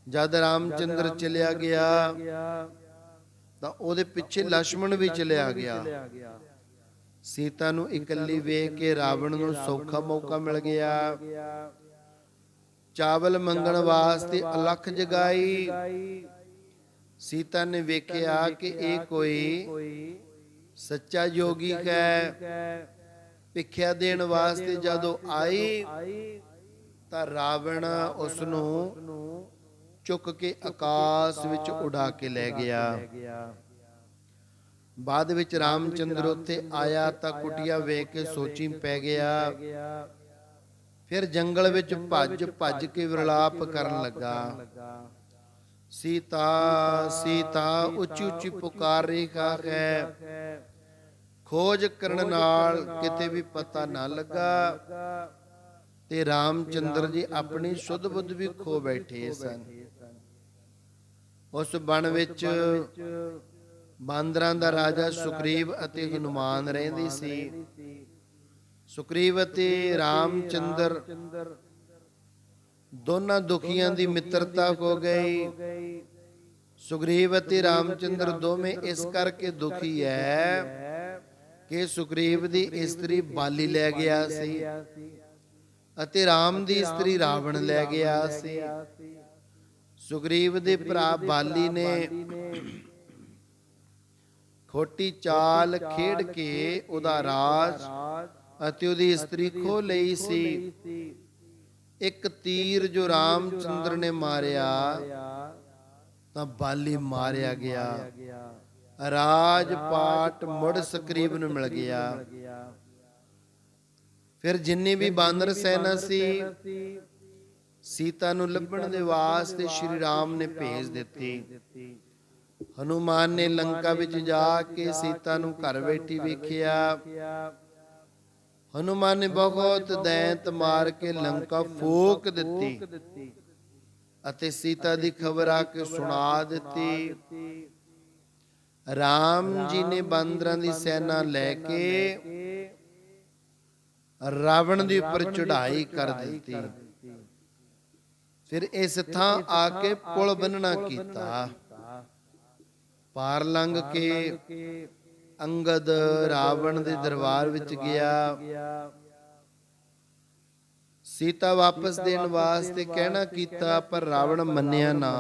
ਜਦ ਰਾਮਚੰਦਰ ਚਲਿਆ ਗਿਆ ਤਾਂ ਉਹਦੇ ਪਿੱਛੇ ਲక్ష్మణ ਵੀ ਚਲਿਆ ਗਿਆ। ਸੀਤਾ ਨੂੰ ਇਕੱਲੀ ਵੇਖ ਕੇ ਰਾਵਣ ਨੂੰ ਸੌਖਾ ਮੌਕਾ ਮਿਲ ਗਿਆ। ਚਾਵਲ ਮੰਗਣ ਵਾਸਤੇ ਅਲਖ ਜਗਾਈ। ਸੀਤਾ ਨੇ ਵੇਖਿਆ ਕਿ ਇਹ ਕੋਈ ਸੱਚਾ ਯੋਗੀ ਹੈ। ਭਿੱਖਿਆ ਦੇਣ ਵਾਸਤੇ ਜਦੋਂ ਆਈ ਤਾਂ ਰਾਵਣ ਉਸ ਨੂੰ ਚੁੱਕ ਕੇ ਆਕਾਸ਼ ਵਿੱਚ ਉਡਾ ਕੇ ਲੈ ਗਿਆ। ਬਾਅਦ ਵਿੱਚ ਰਾਮਚੰਦਰ ਉੱਥੇ ਆਇਆ ਤਾਂ ਕੁਟੀਆ ਵੇਖ ਕੇ ਸੋਚੀ ਪੈ ਗਿਆ। ਫਿਰ ਜੰਗਲ ਵਿੱਚ ਭੱਜ ਭੱਜ ਕੇ ਵਿਰਲਾਪ ਕਰਨ ਲੱਗਾ। ਸੀਤਾ ਸੀਤਾ ਉੱਚੀ ਉੱਚੀ ਪੁਕਾਰ ਰਿਹਾ ਹੈ। ਖੋਜ ਕਰਨ ਨਾਲ ਕਿਤੇ ਵੀ ਪਤਾ ਨਾ ਲੱਗਾ। ਤੇ ਰਾਮਚੰਦਰ ਜੀ ਆਪਣੀ ਸੁਧ ਬੁੱਧ ਵੀ ਖੋ ਬੈਠੇ ਸਨ। ਉਸ ਬਣ ਵਿੱਚ ਬਾਂਦਰਾਂ ਦਾ ਰਾਜਾ ਸੁਗਰੀਵ ਅਤੇ ਹਨੂਮਾਨ ਰਹਿੰਦੇ ਸੀ। ਸੁਗਰੀਵ ਅਤੇ ਰਾਮਚੰਦਰ ਦੋਨਾਂ ਦੁਖੀਆਂ ਦੀ ਮਿੱਤਰਤਾ ਹੋ ਗਈ। ਸੁਗਰੀਵ ਅਤੇ ਰਾਮਚੰਦਰ ਦੋਵੇਂ ਇਸ ਕਰਕੇ ਦੁਖੀ ਹੈ ਕਿ ਸੁਗਰੀਵ ਦੀ ਇਸਤਰੀ ਬਾਲੀ ਲੈ ਗਿਆ ਸੀ ਅਤੇ ਰਾਮ ਦੀ ਇਸਤਰੀ ਰਾਵਣ ਲੈ ਗਿਆ ਸੀ। ਸੁਗਰੀਵ ਦੇ ਭਰਾ ਬਾਲੀ ਨੇ ਖੋਟੀ ਚਾਲ ਖੇਡ ਕੇ ਉਹਦਾ ਰਾਜ ਅਤੇ ਉਹਦੀ ਇਸਤਰੀ ਖੋਹ ਲਈ ਸੀ। ਇੱਕ ਤੀਰ ਜੋ ਰਾਮਚੰਦਰ ਨੇ ਮਾਰਿਆ ਤਾਂ ਬਾਲੀ ਮਾਰਿਆ ਗਿਆ। ਰਾਜ ਪਾਟ ਮੁੜ ਸੁਗਰੀਵ ਨੂੰ ਮਿਲ ਗਿਆ। ਫਿਰ ਜਿੰਨੀ ਵੀ ਬਾਨਰ ਸੈਨਾ ਸੀ ਸੀਤਾ ਨੂੰ ਲੱਭਣ ਦੇ ਵਾਸਤੇ ਸ਼੍ਰੀ ਰਾਮ ਨੇ ਭੇਜ ਦਿੱਤੀ। ਹਨੂਮਾਨ ਨੇ ਲੰਕਾ ਵਿੱਚ ਜਾ ਕੇ ਸੀਤਾ ਨੂੰ ਘਰ ਬੈਠੀ ਵੇਖਿਆ। ਹਨੂਮਾਨ ਨੇ ਬਹੁਤ ਦੈਂਤ ਮਾਰ ਕੇ ਲੰਕਾ ਫੂਕ ਦਿੱਤੀ ਅਤੇ ਸੀਤਾ ਦੀ ਖਬਰ ਆ ਕੇ ਸੁਣਾ ਦਿੱਤੀ। ਰਾਮ ਜੀ ਨੇ ਬਾਂਦਰਾਂ ਦੀ ਸੈਨਾ ਲੈ ਕੇ ਰਾਵਣ ਦੇ ਉੱਪਰ ਚੜ੍ਹਾਈ ਕਰ ਦਿੱਤੀ। ਫਿਰ ਇਸ ਥਾਂ ਆ ਕੇ ਪੁਲ ਬੰਨਣਾ ਕੀਤਾ। ਪਾਰ ਲੰਘ ਕੇ ਅੰਗਦ ਰਾਵਣ ਦੇ ਦਰਬਾਰ ਵਿੱਚ ਗਿਆ। ਸੀਤਾ ਵਾਪਸ ਦੇਣ ਵਾਸਤੇ ਕਹਿਣਾ ਕੀਤਾ ਪਰ ਰਾਵਣ ਮੰਨਿਆ ਨਾ।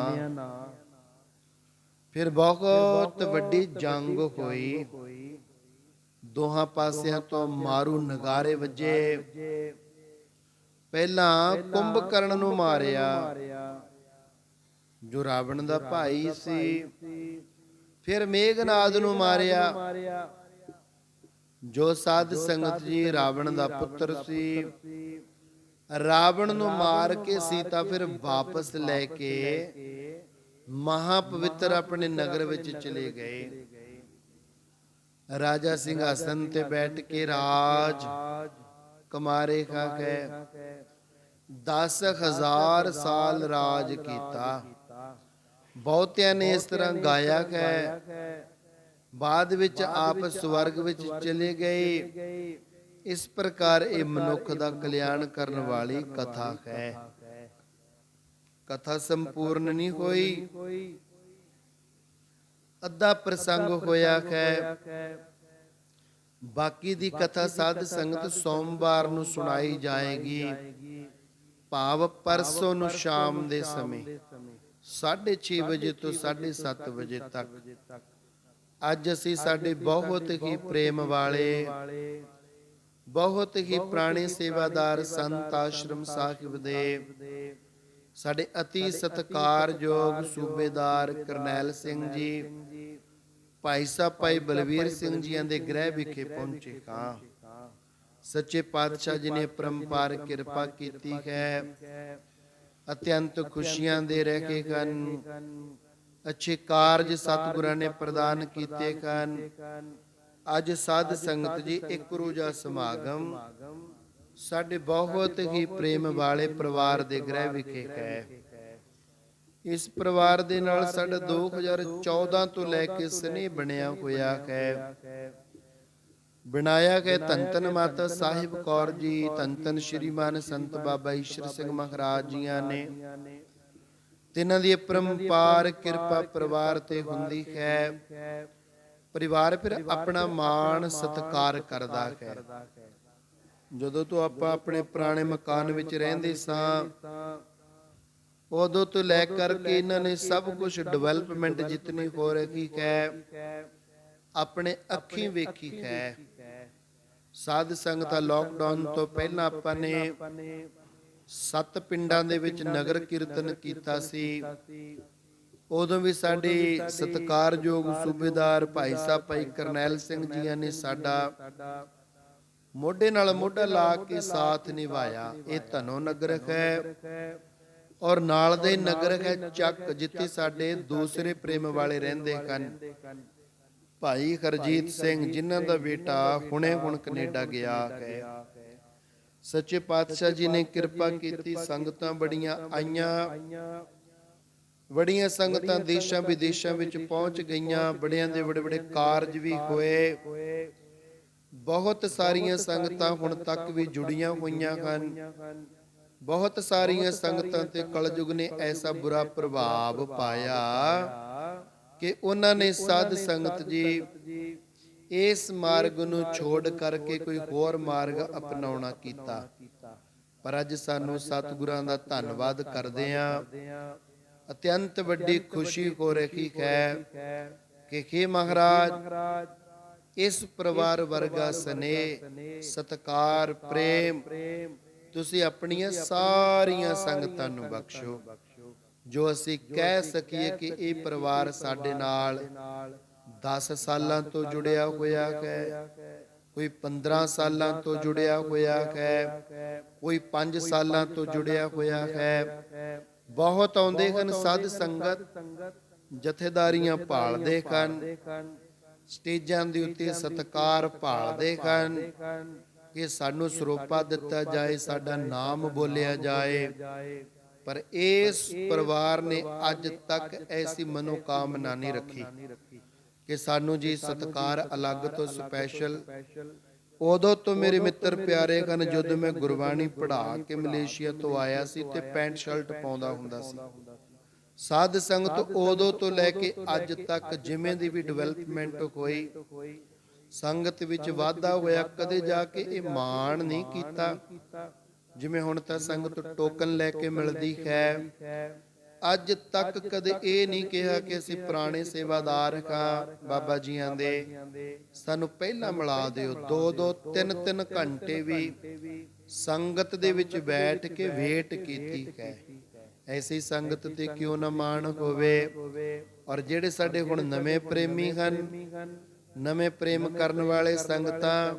ਫਿਰ ਬਹੁਤ ਵੱਡੀ ਜੰਗ ਹੋਈ। ਦੋਹਾਂ ਪਾਸਿਆਂ ਤੋਂ ਮਾਰੂ ਨਗਾਰੇ ਵੱਜੇ। ਪਹਿਲਾਂ ਕੁੰਭਕਰਨ ਨੂੰ ਮਾਰਿਆ ਜੋ ਰਾਵਣ ਦਾ ਭਾਈ ਸੀ। ਫਿਰ ਮੇਘਨਾਦ ਨੂੰ ਮਾਰਿਆ ਜੋ ਸਾਧ ਸੰਗਤ ਜੀ ਰਾਵਣ ਦਾ ਪੁੱਤਰ ਸੀ। ਰਾਵਣ ਨੂੰ ਮਾਰ ਕੇ ਸੀਤਾ ਫਿਰ ਵਾਪਸ ਲੈ ਕੇ ਮਹਾ ਪਵਿੱਤਰ ਆਪਣੇ ਨਗਰ ਵਿੱਚ ਚਲੇ ਗਏ। ਰਾਜਾ ਸਿੰਘਾਸਨ ਤੇ ਬੈਠ ਕੇ ਰਾਜ ਕਮਾਰੇ ਖਾ ਕੇ 10,000 ਸਾਲ ਰਾਜ ਕੀਤਾ। ਬਹੁਤਿਆਂ ਨੇ ਇਸ ਤਰ੍ਹਾਂ ਗਾਇਆ ਹੈ। ਬਾਅਦ ਵਿੱਚ ਆਪ ਸਵਰਗ ਵਿੱਚ ਚਲੇ ਗਏ। ਇਸ ਪ੍ਰਕਾਰ ਇਹ ਮਨੁੱਖ ਦਾ ਕਲਿਆਣ ਕਰਨ ਵਾਲੀ ਕਥਾ ਹੈ। ਕਥਾ ਸੰਪੂਰਨ ਨਹੀਂ ਹੋਈ, ਅੱਧਾ ਪ੍ਰਸੰਗ ਹੋਇਆ ਹੈ। ਬਾਕੀ ਦੀ ਕਥਾ ਸਾਧ ਸੰਗਤ ਸੋਮਵਾਰ ਨੂੰ ਸੁਣਾਈ ਜਾਏਗੀ, ਭਾਵ ਪਰਸੋਂ ਨੂੰ ਸ਼ਾਮ ਦੇ ਸਮੇਂ 6:30 ਵਜੇ ਤੋਂ 7:30 ਵਜੇ ਤੱਕ। ਅੱਜ ਅਸੀਂ ਸਾਡੇ ਬਹੁਤ ਹੀ ਪ੍ਰੇਮ ਵਾਲੇ, ਬਹੁਤ ਹੀ ਪੁਰਾਣੇ ਸੇਵਾਦਾਰ ਸੰਤ ਆਸ਼ਰਮ ਸਾਹਿਬ ਦੇ ਸਾਡੇ ਅਤੀ ਸਤਿਕਾਰਯੋਗ ਸੂਬੇਦਾਰ ਕਰਨੈਲ ਸਿੰਘ ਜੀ, ਭਾਈ ਸਾਹਿਬ ਭਾਈ ਬਲਵੀਰ ਸਿੰਘ ਜੀਆਂ ਦੇ ਗ੍ਰਹਿ ਵਿਖੇ ਪਹੁੰਚੇ ਹਾਂ। ਸੱਚੇ ਪਾਤਸ਼ਾਹ ਜੀ ਨੇ ਪਰੰਪਾਰ ਕਿਰਪਾ ਕੀਤੀ ਹੈ। ਅਤਿਅੰਤ ਖੁਸ਼ੀਆਂ ਦੇ ਰਹੇ ਹਨ। ਅੱਛੇ ਕਾਰਜ ਸਤਿਗੁਰਾਂ ਨੇ ਪ੍ਰਦਾਨ ਕੀਤੇ ਹਨ। ਅੱਜ ਸਾਧ ਸੰਗਤ ਜੀ ਇੱਕ ਰੋਜ਼ਾ ਸਮਾਗਮ ਸਾਡੇ ਬਹੁਤ ਹੀ ਪ੍ਰੇਮ ਵਾਲੇ ਪਰਿਵਾਰ ਦੇ ਗ੍ਰਹਿ ਵਿਖੇ ਹੈ। ਇਸ ਪਰਿਵਾਰ ਦੇ ਨਾਲ ਸਾਡਾ 2014 ਤੋਂ ਲੈ ਕੇ ਸਨੇਹ ਬਣਿਆ ਹੋਇਆ ਹੈ। ਬਣਾਇਆ ਗਿਆ ਧੰਨ ਧੰਨ ਮਾਤਾ ਸਾਹਿਬ ਕੌਰ ਜੀ, ਧੰਨ ਧੰਨ ਸ਼੍ਰੀਮਾਨ ਸੰਤ ਬਾਬਾ ਈਸ਼ਰ ਸਿੰਘ ਮਹਾਰਾਜ ਜੀਆਂ ਨੇ। ਤਿੰਨਾਂ ਦੀ ਪਰੰਪਾਰ ਕਿਰਪਾ ਪਰਿਵਾਰ ਤੇ ਹੁੰਦੀ ਹੈ। ਪਰਿਵਾਰ ਫਿਰ ਆਪਣਾ ਮਾਣ ਸਤਿਕਾਰ ਕਰਦਾ ਹੈ। ਜਦੋਂ ਤੋਂ ਆਪਾਂ ਆਪਣੇ ਪੁਰਾਣੇ ਮਕਾਨ ਵਿੱਚ ਰਹਿੰਦੇ ਸਾਂ, ਉਦੋਂ ਤੋਂ ਲੈ ਕਰਕੇ ਇਹਨਾਂ ਨੇ ਸਭ ਕੁਝ ਡਿਵੈਲਪਮੈਂਟ ਜਿਤਨੀ ਹੋ ਰਹੀ ਹੈ ਆਪਣੇ ਅੱਖੀਂ ਵੇਖੀ ਹੈ। ਸਾਧ ਸੰਗਤਾਂ ਲਾਕਡਾਊਨ ਤੋਂ ਪਹਿਲਾਂ ਆਪਾਂ ਨੇ 7 ਪਿੰਡਾਂ ਦੇ ਵਿੱਚ ਨਗਰ ਕੀਰਤਨ ਕੀਤਾ ਸੀ। ਉਦੋਂ ਵੀ ਸਾਡੇ ਸਤਿਕਾਰਯੋਗ ਸੂਬੇਦਾਰ ਭਾਈ ਸਾਹਿਬ ਭਾਈ ਕਰਨੈਲ ਸਿੰਘ ਜੀਆਂ ਨੇ ਸਾਡਾ ਮੋਢੇ ਨਾਲ ਮੋਢਾ ਲਾ ਕੇ ਸਾਥ ਨਿਭਾਇਆ। ਇਹ ਧਨੋ ਨਗਰ ਹੈ ਔਰ ਨਾਲ ਦੇ ਨਗਰ ਹੈ ਚੱਕ, ਜਿੱਥੇ ਸਾਡੇ ਦੂਸਰੇ ਪ੍ਰੇਮ ਵਾਲੇ ਰਹਿੰਦੇ ਹਨ। ਭਾਈ ਹਰਜੀਤ ਸਿੰਘ, ਜਿਨ੍ਹਾਂ ਦਾ ਬੇਟਾ ਹੁਣੇ ਹੁਣ ਕੈਨੇਡਾ ਗਿਆ ਹੈ। ਸੱਚੇ ਪਾਤਸ਼ਾਹ ਜੀ ਨੇ ਕਿਰਪਾ ਕੀਤੀ, ਸੰਗਤਾਂ ਬੜੀਆਂ ਆਈਆਂ, ਬੜੀਆਂ ਸੰਗਤਾਂ ਦੇਸ਼ਾਂ ਵਿਦੇਸ਼ਾਂ ਵਿੱਚ ਪਹੁੰਚ ਗਈਆਂ, ਬੜਿਆਂ ਦੇ ਬੜੇ ਬੜੇ ਕਾਰਜ ਵੀ ਹੋਏ। ਬਹੁਤ ਸਾਰੀਆਂ ਸੰਗਤਾਂ ਹੁਣ ਤੱਕ ਵੀ ਜੁੜੀਆਂ ਹੋਈਆਂ ਹਨ। ਬਹੁਤ ਸਾਰੀਆਂ ਸੰਗਤਾਂ ਤੇ ਕਲਯੁਗ ਨੇ ਐਸਾ ਬੁਰਾ ਪ੍ਰਭਾਵ ਪਾਇਆ ਕਿ ਉਹਨਾਂ ਨੇ ਸਾਧ ਸੰਗਤ ਜੀ ਇਸ ਮਾਰਗ ਨੂੰ ਛੋੜ ਕਰਕੇ ਕੋਈ ਹੋਰ ਮਾਰਗ ਅਪਣਾਉਣਾ ਕੀਤਾ। ਪਰ ਅੱਜ ਸਾਨੂੰ ਸਤਿਗੁਰਾਂ ਦਾ ਧੰਨਵਾਦ ਕਰਦੇ ਹਾਂ। ਅਤਿਅੰਤ ਵੱਡੀ ਖੁਸ਼ੀ ਹੋ ਰਹੀ ਹੈ ਕਿ हे ਮਹਾਰਾਜ, ਇਸ ਪਰਿਵਾਰ ਵਰਗਾ ਸਨੇਹ, ਸਤਿਕਾਰ, ਪ੍ਰੇਮ ਤੁਸੀਂ ਆਪਣੀਆਂ ਸਾਰੀਆਂ ਸੰਗਤਾਂ ਨੂੰ ਬਖਸ਼ੋ, ਜੋ ਅਸੀਂ ਕਹਿ ਸਕੀਏ ਕਿ ਇਹ ਪਰਿਵਾਰ ਸਾਡੇ ਨਾਲ 10 ਸਾਲਾਂ ਤੋਂ ਜੁੜਿਆ ਹੋਇਆ ਹੈ, ਕੋਈ 15 ਸਾਲਾਂ ਤੋਂ ਜੁੜਿਆ ਹੋਇਆ ਹੈ, ਕੋਈ 5 ਸਾਲਾਂ ਤੋਂ ਜੁੜਿਆ ਹੋਇਆ ਹੈ। ਬਹੁਤ ਆਉਂਦੇ ਹਨ ਸਾਧ ਸੰਗਤ, ਜਥੇਦਾਰੀਆਂ ਭਾਲਦੇ ਹਨ, ਸਟੇਜਾਂ ਦੇ ਉੱਤੇ ਸਤਿਕਾਰ ਭਾਲਦੇ ਹਨ ਕਿ ਸਾਨੂੰ ਸਰੋਪਾ ਦਿੱਤਾ ਜਾਏ, ਸਾਡਾ ਨਾਮ ਬੋਲਿਆ ਜਾਏ। ਪਰ ਇਸ ਪਰਿਵਾਰ ਨੇ ਅੱਜ ਤੱਕ ਐਸੀ ਮਨੋਕਾਮਨਾ ਨਹੀਂ ਰੱਖੀ ਕਿ ਸਾਨੂੰ ਜੀ ਸਤਿਕਾਰ ਅਲੱਗ ਤੋਂ ਸਪੈਸ਼ਲ। ਉਦੋਂ ਤੋਂ ਮੇਰੇ ਮਿੱਤਰ ਪਿਆਰੇ ਹਨ, ਜਦੋਂ ਮੈਂ ਗੁਰਬਾਣੀ ਪੜ੍ਹਾ ਕੇ ਮਲੇਸ਼ੀਆ ਤੋਂ ਆਇਆ ਸੀ ਤੇ ਪੈਂਟ ਸ਼ਰਟ ਪਾਉਂਦਾ ਹੁੰਦਾ ਸੀ। ਸਾਧ ਸੰਗਤ ਉਦੋਂ ਤੋਂ ਲੈ ਕੇ ਅੱਜ ਤੱਕ ਜਿਵੇਂ ਦੀ ਵੀ ਡਿਵੈਲਪਮੈਂਟ ਹੋਈ, ਸੰਗਤ ਵਿੱਚ ਵਾਧਾ ਹੋਇਆ, ਕਦੇ ਜਾ ਕੇ ਇਹ ਮਾਣ ਨਹੀਂ ਕੀਤਾ। ਜਿਵੇਂ ਹੁਣ ਤਾਂ ਸੰਗਤ ਟੋਕਨ ਲੈ ਕੇ ਮਿਲਦੀ ਹੈ, ਅੱਜ ਤੱਕ ਕਦੇ ਇਹ ਨਹੀਂ ਕਿਹਾ ਕਿ ਅਸੀਂ ਪੁਰਾਣੇ ਸੇਵਾਦਾਰ ਹਾਂ ਬਾਬਾ ਜੀਆਂ ਦੇ, ਸਾਨੂੰ ਪਹਿਲਾਂ ਮਿਲਾ ਦਿਓ। 2-2 3-3 ਘੰਟੇ ਵੀ ਸੰਗਤ ਦੇ ਵਿੱਚ ਬੈਠ ਕੇ ਵੇਟ ਕੀਤੀ ਹੈ। ਐਸੀ ਸੰਗਤ ਤੇ ਕਿਉਂ ਨਾ ਮਾਣ ਹੋਵੇ। ਔਰ ਜਿਹੜੇ ਸਾਡੇ ਹੁਣ ਨਵੇਂ ਪ੍ਰੇਮੀ ਹਨ, ਨਵੇਂ ਪ੍ਰੇਮ ਕਰਨ ਵਾਲੇ ਸੰਗਤਾਂ,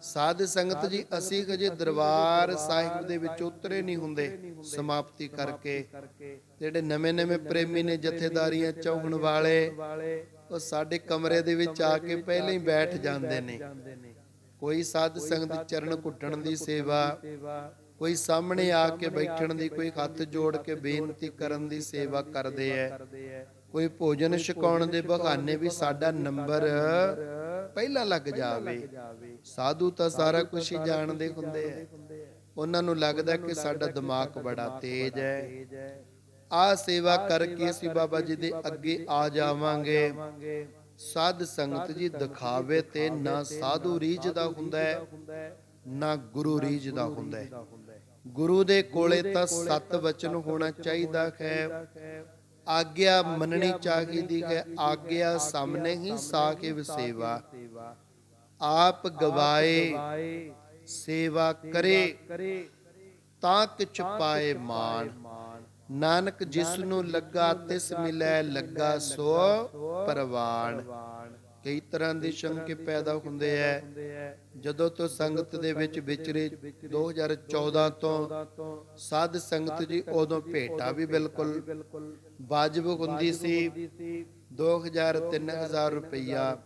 ਸਾਧ ਸੰਗਤ ਜੀ, ਅਸੀਂ ਹਜੇ ਦਰਬਾਰ ਸਾਹਿਬ ਦੇ ਵਿੱਚ ਉਤਰੇ ਨਹੀਂ ਹੁੰਦੇ ਸਮਾਪਤੀ ਕਰਕੇ। ਜਿਹੜੇ ਨਵੇਂ ਪ੍ਰੇਮੀ ਨੇ, ਜਥੇਦਾਰੀਆਂ ਚਾਹਣ ਵਾਲੇ, ਉਹ ਸਾਡੇ ਕਮਰੇ ਦੇ ਵਿੱਚ ਆ ਕੇ ਪਹਿਲਾਂ ਹੀ ਬੈਠ ਜਾਂਦੇ ਨੇ। ਕੋਈ ਸਾਧ ਸੰਗਤ ਚਰਨ ਘੁੱਟਣ ਦੀ ਸੇਵਾ, ਕੋਈ ਸਾਹਮਣੇ ਆ ਕੇ ਬੈਠਣ ਦੀ, ਕੋਈ ਹੱਥ ਜੋੜ ਕੇ ਬੇਨਤੀ ਕਰਨ ਦੀ ਸੇਵਾ ਕਰਦੇ ਐ, ਕੋਈ ਭੋਜਨ ਛਕਾਉਣ ਦੇ ਬਹਾਨੇ ਵੀ ਸਾਡਾ ਨੰਬਰ ਪਹਿਲਾਂ ਲੱਗ ਜਾਵੇ। ਸਾਧੂ ਤਾਂ ਸਾਰਾ ਕੁਝ ਹੀ ਜਾਣਦੇ ਹੁੰਦੇ ਐ, ਉਹਨਾਂ ਨੂੰ ਲੱਗਦਾ ਕਿ ਸਾਡਾ ਦਿਮਾਗ ਬੜਾ ਤੇਜ਼ ਹੈ। ਆਹ ਸੇਵਾ ਕਰਕੇ ਅਸੀਂ ਬਾਬਾ ਜੀ ਦੇ ਅੱਗੇ ਆ ਜਾਵਾਂਗੇ। ਸਾਧ ਸੰਗਤ ਜੀ, ਦਿਖਾਵੇ ਤੇ ਨਾ ਸਾਧੂ ਰੀਝਦਾ ਹੁੰਦਾ ਹੈ, ਨਾ ਗੁਰੂ ਰੀਝਦਾ ਹੁੰਦਾ ਹੈ। ਗੁਰੂ ਦੇ ਕੋਲੇ ਤਾਂ 7 ਵਚਨ ਹੋਣਾ ਚਾਹੀਦਾ ਹੈ, ਆਗਿਆ ਮੰਨਣੀ ਚਾਹੀਦੀ ਹੈ। ਆਗਿਆ ਸਾਹਮਣੇ ਹੀ ਸਾਖੇ ਵਸੇਵਾ, ਆਪ ਗਵਾਏ ਸੇਵਾ ਕਰੇ ਤਾਂ ਕਿਛ ਪਾਏ ਮਾਣ। ਨਾਨਕ ਜਿਸ ਨੂੰ ਲੱਗਾ ਤਿਸ ਮਿਲੈ, ਲੱਗਾ ਸੋ ਪਰਵਾਣ। ਕਈ ਤਰ੍ਹਾਂ ਦੇ ਸ਼ੰਕੇ ਪੈਦਾ ਹੁੰਦੇ ਐ। ਜਦੋਂ ਤੋਂ ਸੰਗਤ ਦੇ ਵਿੱਚ ਵਿਚਰੇ 2014 ਤੋਂ ਸਾਧ ਸੰਗਤ ਜੀ, ਉਦੋਂ ਭੇਟਾ ਵੀ ਬਿਲਕੁਲ ਵਾਜਬ ਹੁੰਦੀ ਸੀ, 2000-3000 ਰੁਪਈਆ।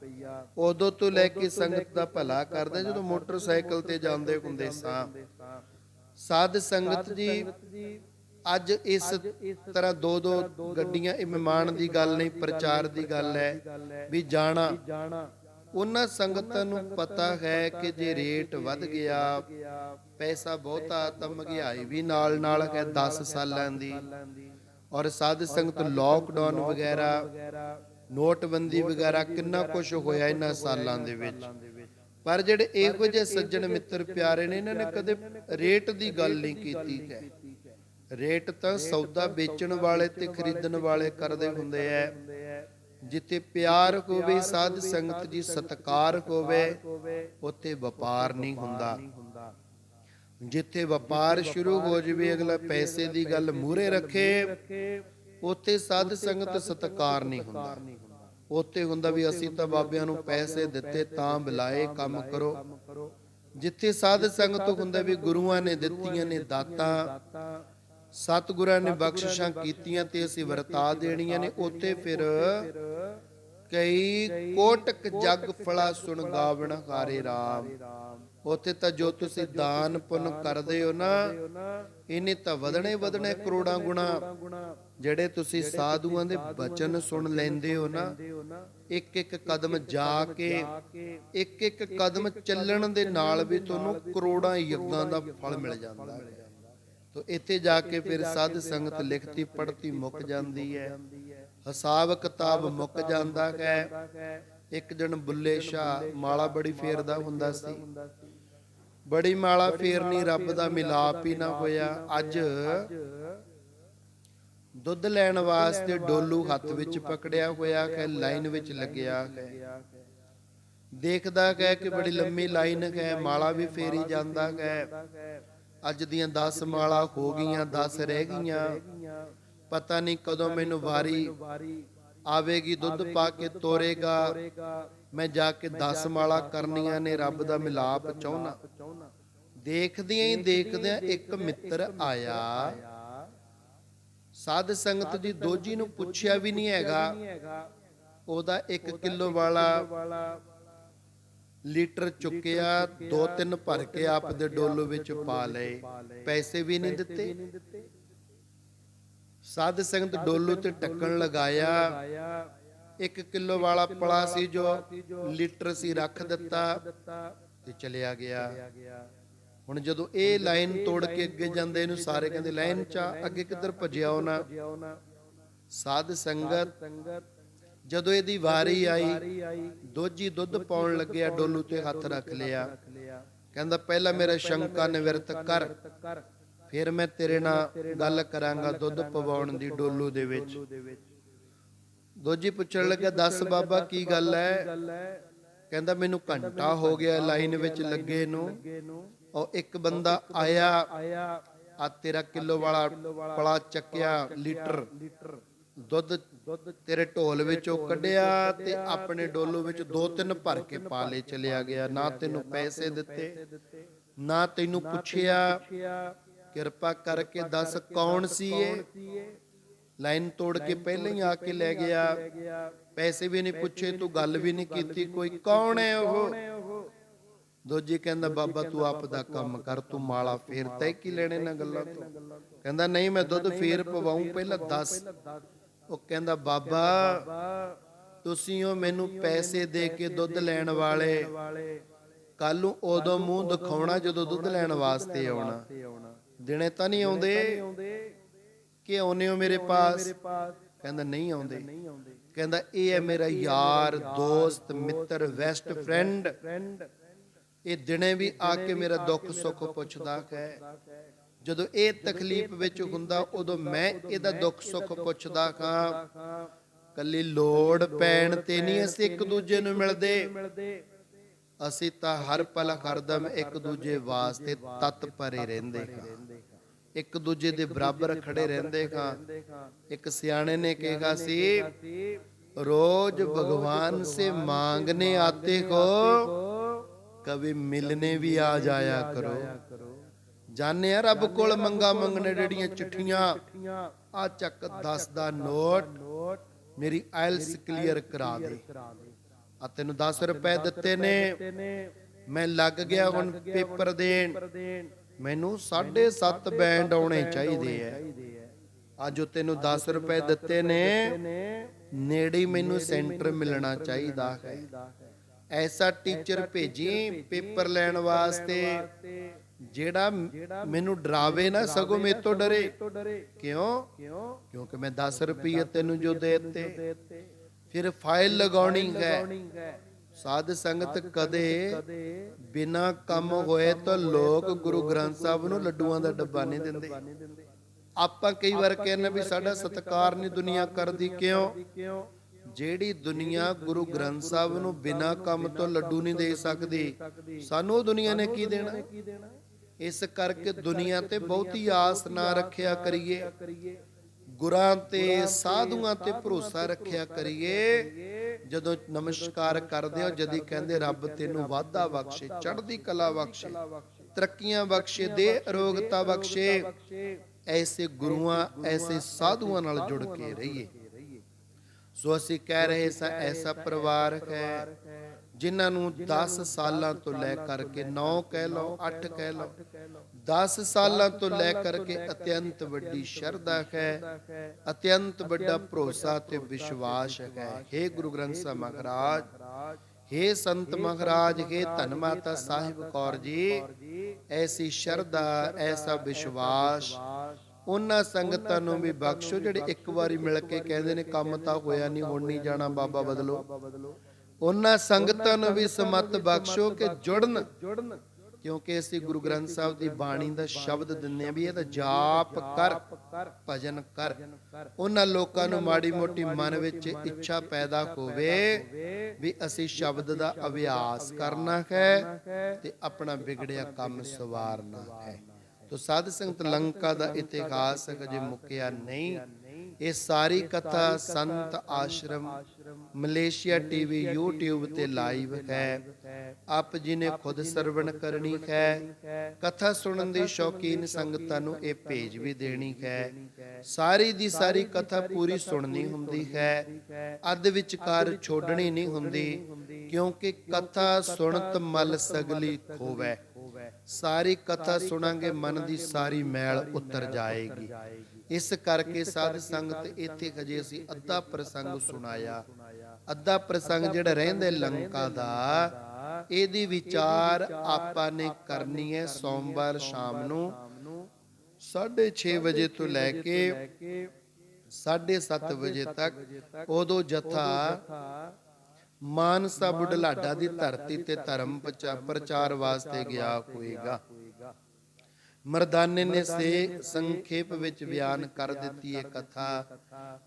ਉਦੋਂ ਤੋਂ ਲੈ ਕੇ ਸੰਗਤ ਦਾ ਭਲਾ ਕਰਦੇ ਜਦੋਂ ਮੋਟਰਸਾਈਕਲ ਤੇ ਜਾਂਦੇ ਹੁੰਦੇ ਸਾਂ। ਸਾਧ ਸੰਗਤ ਜੀ, ਅੱਜ ਇਸ ਤਰ੍ਹਾਂ 2-2 ਗੱਡੀਆਂ, ਇਹ ਮਹਿਮਾਨ ਦੀ ਗੱਲ ਨਹੀਂ, ਪ੍ਰਚਾਰ ਦੀ ਗੱਲ ਹੈ ਵੀ ਜਾਣਾ। ਉਹਨਾਂ ਸੰਗਤਾਂ ਨੂੰ ਪਤਾ ਹੈ ਕਿ ਜੇ ਰੇਟ ਵੱਧ ਗਿਆ, ਪੈਸਾ ਬਹੁਤਾ, ਤਾਂ ਮਹਿੰਗਾਈ ਵੀ ਨਾਲ ਹੈ 10 ਸਾਲਾਂ ਦੀ। ਔਰ ਸਾਧ ਸੰਗਤ ਲੋਕਡਾਊਨ ਵਗੈਰਾ, ਨੋਟਬੰਦੀ ਵਗੈਰਾ, ਕਿੰਨਾ ਕੁਝ ਹੋਇਆ ਇਹਨਾਂ ਸਾਲਾਂ ਦੇ ਵਿੱਚ। ਪਰ ਜਿਹੜੇ ਇਹੋ ਜਿਹੇ ਸੱਜਣ ਮਿੱਤਰ ਪਿਆਰੇ ਨੇ, ਇਹਨਾਂ ਨੇ ਕਦੇ ਰੇਟ ਦੀ ਗੱਲ ਨਹੀਂ ਕੀਤੀ ਹੈ। ਰੇਟ ਤਾਂ ਸੌਦਾ ਵੇਚਣ ਵਾਲੇ ਤੇ ਖਰੀਦਣ ਵਾਲੇ ਕਰਦੇ ਹੁੰਦੇ ਐ। ਜਿੱਥੇ ਪਿਆਰ ਹੋਵੇ ਸਾਧ ਸੰਗਤ ਜੀ, ਸਤਿਕਾਰ ਹੋਵੇ, ਉੱਥੇ ਵਪਾਰ ਨਹੀਂ ਹੁੰਦਾ। ਜਿੱਥੇ ਵਪਾਰ ਸ਼ੁਰੂ ਹੋ ਜਾਵੇ, ਅਗਲਾ ਪੈਸੇ ਦੀ ਗੱਲ ਮੂਹਰੇ ਰੱਖੇ, ਉੱਥੇ ਸਾਧ ਸੰਗਤ ਸਤਿਕਾਰ ਨਹੀਂ ਹੁੰਦਾ। ਉੱਥੇ ਹੁੰਦਾ ਵੀ ਅਸੀਂ ਤਾਂ ਬਾਬਿਆਂ ਨੂੰ ਪੈਸੇ ਦਿੱਤੇ ਤਾਂ ਬੁਲਾਏ, ਕੰਮ ਕਰੋ। ਜਿੱਥੇ ਸਾਧ ਸੰਗਤ ਹੁੰਦਾ ਵੀ ਗੁਰੂਆਂ ਨੇ ਦਿੱਤੀਆਂ ਨੇ ਦਾਤਾਂ, ਸਤਿਗੁਰਾਂ ਨੇ ਬਖਸ਼ਿਸ਼ਾਂ ਕੀਤੀਆਂ ਤੇ ਅਸੀਂ ਵਰਤਾ ਦੇਣੀਆਂ ਨੇ, ਉੱਥੇ ਫਿਰ ਕਈ ਕੋਟਕ ਜਗ ਫਲਾ ਸੁਣ ਗਾਵਣ ਹਾਰੇ ਰਾਮ। ਉੱਥੇ ਤਾਂ ਜੋ ਤੁਸੀਂ ਦਾਨ ਪੁੰਨ ਕਰਦੇ ਹੋ ਨਾ, ਇਹਨੇ ਤਾਂ ਵਧਣੇ ਵਧਣੇ ਕਰੋੜਾਂ ਗੁਣਾ। ਜਿਹੜੇ ਤੁਸੀਂ ਸਾਧੂਆਂ ਦੇ ਬਚਨ ਸੁਣ ਲੈਂਦੇ ਹੋ ਨਾ, ਇੱਕ ਇੱਕ ਕਦਮ ਜਾ ਕੇ, ਇੱਕ ਇੱਕ ਕਦਮ ਚੱਲਣ ਦੇ ਨਾਲ ਵੀ ਤੁਹਾਨੂੰ ਕਰੋੜਾਂ ਯੱਗਾਂ ਦਾ ਫਲ ਮਿਲ ਜਾਂਦਾ ਹੈ। ਤੋ ਇੱਥੇ ਜਾ ਕੇ ਫਿਰ ਸਾਧ ਸੰਗਤ ਲਿਖਤੀ ਪੜਤੀ ਮੁੱਕ ਜਾਂਦੀ ਹੈ, ਹਿਸਾਬ ਕਿਤਾਬ ਮੁੱਕ ਜਾਂਦਾ ਹੈ। ਇੱਕ ਦਿਨ ਬੁੱਲੇ ਸ਼ਾਹ ਮਾਲਾ ਬੜੀ ਫੇਰਦਾ ਹੁੰਦਾ ਸੀ, ਬੜੀ ਮਾਲਾ ਫੇਰਨੀ, ਰੱਬ ਦਾ ਮਿਲਾਪ ਹੀ ਨਾ ਹੋਇਆ। ਅੱਜ ਦੁੱਧ ਲੈਣ ਵਾਸਤੇ ਡੋਲੂ ਹੱਥ ਵਿੱਚ ਪਕੜਿਆ ਹੋਇਆ ਹੈ, ਲਾਈਨ ਵਿੱਚ ਲੱਗਿਆ ਹੈ, ਦੇਖਦਾ ਹੈ ਕਿ ਬੜੀ ਲੰਮੀ ਲਾਈਨ ਹੈ, ਮਾਲਾ ਵੀ ਫੇਰੀ ਜਾਂਦਾ ਹੈ। ਅੱਜ ਦੀਆਂ 10 ਮਾਲਾ ਹੋ ਗਈਆਂ, 10 ਰਹਿ ਗਈਆਂ, ਪਤਾ ਨਹੀਂ ਕਦੋਂ ਮੈਨੂੰ ਵਾਰੀ ਆਵੇਗੀ, ਦੁੱਧ ਪਾ ਕੇ ਤੋਰੇਗਾ, ਮੈਂ ਜਾ ਕੇ 10 ਮਾਲਾ ਕਰਨੀਆਂ ਨੇ, ਰੱਬ ਦਾ ਮਿਲਾਪ ਚਾਹੁੰਨਾ। ਦੇਖਦਿਆਂ ਹੀ ਦੇਖਦਿਆਂ ਇੱਕ ਮਿੱਤਰ ਆਇਆ, ਸਾਧ ਸੰਗਤ ਦੀ ਦੋਜੀ ਨੂੰ ਪੁੱਛਿਆ ਵੀ ਨਹੀਂ ਹੈਗਾ, ਉਹਦਾ 1 ਕਿਲੋ ਵਾਲਾ ਲੀਟਰ ਚੁੱਕਿਆ, 2-3 ਭਰ ਕੇ ਆਪ ਦੇ ਡੋਲੂ ਵਿੱਚ ਪਾ ਲਏ, ਪੈਸੇ ਵੀ ਨਹੀਂ ਦਿੱਤੇ। ਸਾਧ ਸੰਗਤ ਡੋਲੂ ਤੇ ਢੱਕਣ ਲਗਾਇਆ, 1 ਕਿਲੋ ਵਾਲਾ ਪਲਾ ਸੀ ਜੋ ਲੀਟਰ ਸੀ ਰੱਖ ਦਿੱਤਾ ਤੇ ਚਲਿਆ ਗਿਆ। ਹੁਣ ਜਦੋਂ ਇਹ ਲਾਈਨ ਤੋੜ ਕੇ ਅੱਗੇ ਜਾਂਦੇ, ਇਹਨੂੰ ਸਾਰੇ ਕਹਿੰਦੇ ਲਾਈਨ ਚ ਅੱਗੇ ਕਿੱਧਰ ਭੱਜਿਆ ਨਾ। ਸਾਧ ਸੰਗਤ ਜਦੋਂ ਇਹਦੀ ਵਾਰੀ ਆਈ, ਦੋਜੀ ਦੁੱਧ ਪਾਉਣ ਲੱਗਿਆ, ਡੋਲੂ ਤੇ ਹੱਥ ਰੱਖ ਲਿਆ, ਕਹਿੰਦਾ ਪਹਿਲਾਂ ਮੇਰਾ ਸ਼ੰਕਾ ਨਿਵਰਤ ਕਰ, ਫਿਰ ਮੈਂ ਤੇਰੇ ਨਾਲ ਗੱਲ ਕਰਾਂਗਾ ਦੁੱਧ ਪਵਾਉਣ ਦੀ ਡੋਲੂ ਦੇ ਵਿੱਚ। ਦੋਜੀ ਪੁੱਛਣ ਲੱਗਾ, ਦੱਸ ਬਾਬਾ ਕੀ ਗੱਲ ਹੈ? ਕਹਿੰਦਾ ਮੈਨੂੰ ਘੰਟਾ ਹੋ ਗਿਆ ਲਾਈਨ ਵਿੱਚ ਲੱਗੇ ਨੂੰ, ਉਹ ਇੱਕ ਬੰਦਾ ਆਇਆ, ਆ ਤੇਰਾ ਕਿਲੋ ਵਾਲਾ ਪਲਾ ਚੱਕਿਆ, ਲੀਟਰ ਦੁੱਧ ਤੇਰੇ ਢੋਲ ਵਿੱਚੋਂ ਕੱਢਿਆ ਤੇ ਆਪਣੇ ਡੋਲੂ ਵਿੱਚ 2-3 ਭਰ ਕੇ ਪਾ ਲੈ ਚਲਿਆ ਗਿਆ, ਨਾ ਤੈਨੂੰ ਪੈਸੇ ਦਿੱਤੇ, ਨਾ ਤੈਨੂੰ ਪੁੱਛਿਆ, ਕਿਰਪਾ ਕਰਕੇ ਦੱਸ ਕੌਣ ਸੀ ਇਹ? ਲਾਈਨ ਤੋੜ ਕੇ ਪਹਿਲਾਂ ਹੀ ਆ ਕੇ ਲੈ ਗਿਆ, ਪੈਸੇ ਵੀ ਨਹੀਂ ਪੁੱਛੇ, ਤੂੰ ਗੱਲ ਵੀ ਨਹੀਂ ਕੀਤੀ, ਕੋਈ ਕੌਣ ਹੈ ਉਹ? ਦੋਜੀ ਕਹਿੰਦਾ ਬਾਬਾ ਤੂੰ ਆਪ ਦਾ ਕੰਮ ਕਰ, ਤੂੰ ਮਾਲਾ ਫੇਰ ਤੈ ਕੀ ਲੈਣੇ ਨਾ ਗੱਲਾਂ ਤੋਂ। ਕਹਿੰਦਾ ਨਹੀਂ ਮੈਂ ਦੁੱਧ ਫੇਰ ਪਵਾਉਂ, ਪਹਿਲਾਂ ਦੱਸ। ਉਹ ਕਹਿੰਦਾ ਬਾਬਾ ਤੁਸੀਂ ਉਹ ਮੈਨੂੰ ਪੈਸੇ ਦੇ ਕੇ ਦੁੱਧ ਲੈਣ ਵਾਲੇ, ਕੱਲ ਨੂੰ ਉਦੋਂ ਮੂੰਹ ਦਿਖਾਉਣਾ ਜਦੋਂ ਦੁੱਧ ਲੈਣ ਵਾਸਤੇ ਆਉਣਾ, ਦਿਨੇ ਤਾਂ ਨਹੀਂ ਆਉਂਦੇ ਕਿ ਆਉਨੇ ਹੋ ਮੇਰੇ ਪਾਸ? ਕਹਿੰਦਾ ਨਹੀਂ ਆਉਂਦੇ। ਕਹਿੰਦਾ ਇਹ ਹੈ ਮੇਰਾ ਯਾਰ, ਦੋਸਤ, ਮਿੱਤਰ, ਬੈਸਟ ਫਰੈਂਡ, ਇਹ ਦਿਨੇ ਵੀ ਆ ਕੇ ਮੇਰਾ ਦੁੱਖ ਸੁੱਖ ਪੁੱਛਦਾ ਹੈ, ਜਦੋਂ ਇਹ ਤਕਲੀਫ ਵਿੱਚ ਹੁੰਦਾ ਉਦੋਂ ਮੈਂ ਇਹਦਾ ਦੁੱਖ ਸੁੱਖ ਪੁੱਛਦਾ ਹਾਂ। ਕੱਲੀ ਲੋੜ ਪੈਣ ਤੇ ਨਹੀਂ ਅਸੀਂ ਇੱਕ ਦੂਜੇ ਨੂੰ ਮਿਲਦੇ, ਅਸੀਂ ਤਾਂ ਹਰ ਪਲ ਹਰਦਮ ਇੱਕ ਦੂਜੇ ਵਾਸਤੇ ਤਤਪਰੇ ਰਹਿੰਦੇ ਹਾਂ, ਇੱਕ ਦੂਜੇ ਦੇ ਬਰਾਬਰ ਖੜੇ ਰਹਿੰਦੇ ਹਾਂ। ਇੱਕ ਸਿਆਣੇ ਨੇ ਕਿਹਾ ਸੀ, ਰੋਜ਼ ਭਗਵਾਨ ਸੇ मांगने आते हो, कभी मिलने भी आ जाया करो। ਜਾਣੇ ਆ ਰੱਬ ਕੋਲ ਮੰਗਾ ਮੰਗਣੇ, ਜਿਹੜੀਆਂ ਚਿੱਠੀਆਂ ਆ ਚੱਕ 10 ਦਾ ਨੋਟ, ਮੇਰੀ ਆਇਲਸ ਕਲੀਅਰ ਕਰਾ ਦੇ, ਆ ਤੈਨੂੰ 10 ਰੁਪਏ ਦਿੱਤੇ ਨੇ, ਮੈਂ ਲੱਗ ਗਿਆ ਹੁਣ ਪੇਪਰ ਦੇਣ, ਮੈਨੂੰ 7.5 ਬੈਂਡ ਆਉਣੇ ਚਾਹੀਦੇ ਐ, ਅੱਜ ਉਹ ਤੈਨੂੰ 10 ਰੁਪਏ ਦਿੱਤੇ ਨੇ, ਨੇੜੇ ਮੈਨੂੰ ਸੈਂਟਰ ਮਿਲਣਾ ਚਾਹੀਦਾ ਹੈ। ਐਸਾ ਟੀਚਰ ਭੇਜੀ ਪੇਪਰ ਲੈਣ ਵਾਸਤੇ ਜਿਹੜਾ ਮੈਨੂੰ ਡਰਾਵੇ ਨਾ, ਸਗੋਂ ਮੇਰੇ ਤੋਂ ਡਰੇ। ਕਿਉਂ? ਕਿਉਂਕਿ ਮੈਂ 10 ਰੁਪਏ ਤੈਨੂੰ ਜੋ ਦੇ ਦਿੱਤੇ। ਫਿਰ ਫਾਈਲ ਲਗਾਉਣੀ ਹੈ। ਸਾਧ ਸੰਗਤ ਕਦੇ ਬਿਨਾ ਕੰਮ ਹੋਏ ਤਾਂ ਲੋਕ ਗੁਰੂ ਗ੍ਰੰਥ ਸਾਹਿਬ ਨੂੰ ਲੱਡੂਆਂ ਦਾ ਡੱਬਾ ਨਹੀਂ ਦਿੰਦੇ। ਆਪਾਂ ਕਈ ਵਾਰ ਕਹਿੰਦੇ ਵੀ ਸਾਡਾ ਸਤਿਕਾਰ ਨਹੀਂ ਦੁਨੀਆ ਕਰਦੀ, ਕਿਉਂ? ਜਿਹੜੀ ਦੁਨੀਆ ਗੁਰੂ ਗ੍ਰੰਥ ਸਾਹਿਬ ਨੂੰ ਬਿਨਾ ਕੰਮ ਤੋਂ ਲੱਡੂ ਨਹੀਂ ਦੇ ਸਕਦੀ, ਸਾਨੂੰ ਉਹ ਦੁਨੀਆ ਨੇ ਕੀ ਦੇਣਾ? ਇਸ ਕਰਕੇ ਦੁਨੀਆ ਤੇ ਬਹੁਤੀ ਆਸ ਨਾ ਰੱਖਿਆ ਕਰੀਏ, ਗੁਰਾਂ ਤੇ ਸਾਧੂਆਂ ਤੇ ਭਰੋਸਾ ਰੱਖਿਆ ਕਰੀਏ। ਜਦੋਂ ਨਮਸਕਾਰ ਕਰਦੇ ਹੋ, ਜਦੀ ਕਹਿੰਦੇ ਰੱਬ ਤੈਨੂੰ ਵਾਧਾ ਬਖਸ਼ੇ, ਚੜ੍ਹਦੀ ਕਲਾ ਬਖਸ਼ੇ, ਤਰੱਕੀਆਂ ਬਖਸ਼ੇ, ਦੇ ਅਰੋਗਤਾ ਬਖਸ਼ੇ। ਐਸੇ ਗੁਰੂਆਂ, ਐਸੇ ਸਾਧੂਆਂ ਨਾਲ ਜੁੜ ਕੇ ਰਹੀਏ। ਸੋ ਅਸੀਂ ਕਹਿ ਰਹੇ ਸਾਂ, ਐਸਾ ਪਰਿਵਾਰ ਹੈ ਜਿਨ੍ਹਾਂ ਨੂੰ 10 ਸਾਲਾਂ ਤੋਂ ਲੈ ਕਰਕੇ 9 ਕਹਿ ਲਓ 8 ਕਹਿ ਲਓ 10 ਸਾਲਾਂ ਤੋਂ ਲੈ ਕਰਕੇ ਅਤਿਅੰਤ ਵੱਡੀ ਸ਼ਰਧਾ ਹੈ, ਅਤਿਅੰਤ ਵੱਡਾ ਭਰੋਸਾ ਤੇ ਵਿਸ਼ਵਾਸ ਹੈ। हे ਗੁਰੂ ਗ੍ਰੰਥ ਸਾਹਿਬ ਮਹਾਰਾਜ, हे ਸੰਤ ਮਹਾਰਾਜ, हे ਧੰਨ ਮਾਤਾ ਸਾਹਿਬ ਕੌਰ ਜੀ, ਐਸੀ ਸ਼ਰਧਾ ਐਸਾ ਵਿਸ਼ਵਾਸ ਉਹਨਾਂ ਸੰਗਤਾਂ ਨੂੰ ਵੀ ਬਖਸ਼ੋ ਜਿਹੜੇ ਇੱਕ ਵਾਰੀ ਮਿਲ ਕੇ ਕਹਿੰਦੇ ਨੇ ਕੰਮ ਤਾਂ ਹੋਇਆ ਨਹੀਂ, ਹੁਣ ਨਹੀਂ ਜਾਣਾ, ਬਾਬਾ ਬਦਲੋ। ਉਹਨਾਂ ਸੰਗਤਾਂ ਨੂੰ ਵੀ ਸਮਤ ਬਖਸ਼ੋ ਕਿ ਜੁੜਨ, ਕਿਉਂਕਿ ਅਸੀਂ ਗੁਰੂ ਗ੍ਰੰਥ ਸਾਹਿਬ ਦੀ ਬਾਣੀ ਦਾ ਸ਼ਬਦ ਦਿੰਦੇ ਆ ਵੀ ਇਹਦਾ ਜਾਪ ਕਰ, ਭਜਨ ਕਰ। ਉਹਨਾਂ ਲੋਕਾਂ ਨੂੰ ਮਾੜੀ ਮੋਟੀ ਮਨ ਵਿੱਚ ਇੱਛਾ ਪੈਦਾ ਹੋਵੇ ਵੀ ਅਸੀਂ ਸ਼ਬਦ ਦਾ ਅਭਿਆਸ ਕਰਨਾ ਹੈ ਤੇ ਆਪਣਾ ਵਿਗੜਿਆ ਕੰਮ ਸਵਾਰਨਾ ਹੈ। ਤੋ ਸਾਧ ਸੰਗਤ, ਲੰਕਾ ਦਾ ਇਤਿਹਾਸ ਅਜੇ ਮੁੱਕਿਆ ਨਹੀਂ। ਇਹ ਸਾਰੀ ਕਥਾ ਸੰਤ ਆਸ਼ਰਮ ਮਲੇਸ਼ੀਆ ਟੀਵੀ YouTube ਤੇ ਲਾਈਵ ਹੈ। ਆਪ ਜੀ ਨੇ ਖੁਦ ਸਰਵਣ ਕਰਨੀ ਹੈ। ਕਥਾ ਸੁਣਨ ਦੀ ਸ਼ੌਕੀਨ ਸੰਗਤਾਂ ਨੂੰ ਇਹ ਭੇਜ ਵੀ ਦੇਣੀ ਹੈ। ਸਾਰੀ ਦੀ ਸਾਰੀ ਕਥਾ ਪੂਰੀ ਸੁਣਨੀ ਹੁੰਦੀ ਹੈ, ਅੱਧ ਵਿਚਕਾਰ ਛੋੜਨੀ ਨਹੀਂ ਹੁੰਦੀ, ਕਿਉਂਕਿ ਕਥਾ ਸੁਣਤ ਮਲ ਸਗਲੀ ਖੋਵੈ। ਸਾਰੀ ਕਥਾ ਸੁਣਾਂਗੇ ਮਨ ਦੀ ਸਾਰੀ ਮੈਲ ਉਤਰ ਜਾਏਗੀ। ਇਸ ਕਰਕੇ ਸਾਧ ਸੰਗਤ ਇੱਥੇ ਹਜੇ ਅਸੀਂ ਅੱਧਾ ਪ੍ਰਸੰਗ ਸੁਣਾਇਆ। ਅੱਧਾ ਪ੍ਰਸੰਗ ਜਿਹੜਾ ਰਹਿੰਦਾ ਲੰਕਾ ਦਾ, ਇਹਦੀ ਵਿਚਾਰ ਆਪਾਂ ਨੇ ਕਰਨੀ ਹੈ ਸੋਮਵਾਰ ਸ਼ਾਮ ਨੂੰ 6:30 ਵਜੇ ਤੋਂ ਲੈ ਕੇ 7:30 ਵਜੇ ਤੱਕ। ਉਦੋਂ ਜਥਾ ਮਾਨਸਾ ਬੁਢਲਾਡਾ ਦੀ ਧਰਤੀ ਤੇ ਧਰਮ ਪ੍ਰਚਾਰ ਵਾਸਤੇ ਗਿਆ ਹੋਏਗਾ। ਮਰਦਾਨੇ ਨੇ ਸੰਖੇਪ ਵਿੱਚ ਬਿਆਨ ਕਰ ਦਿੱਤੀ ਇਹ ਕਥਾ।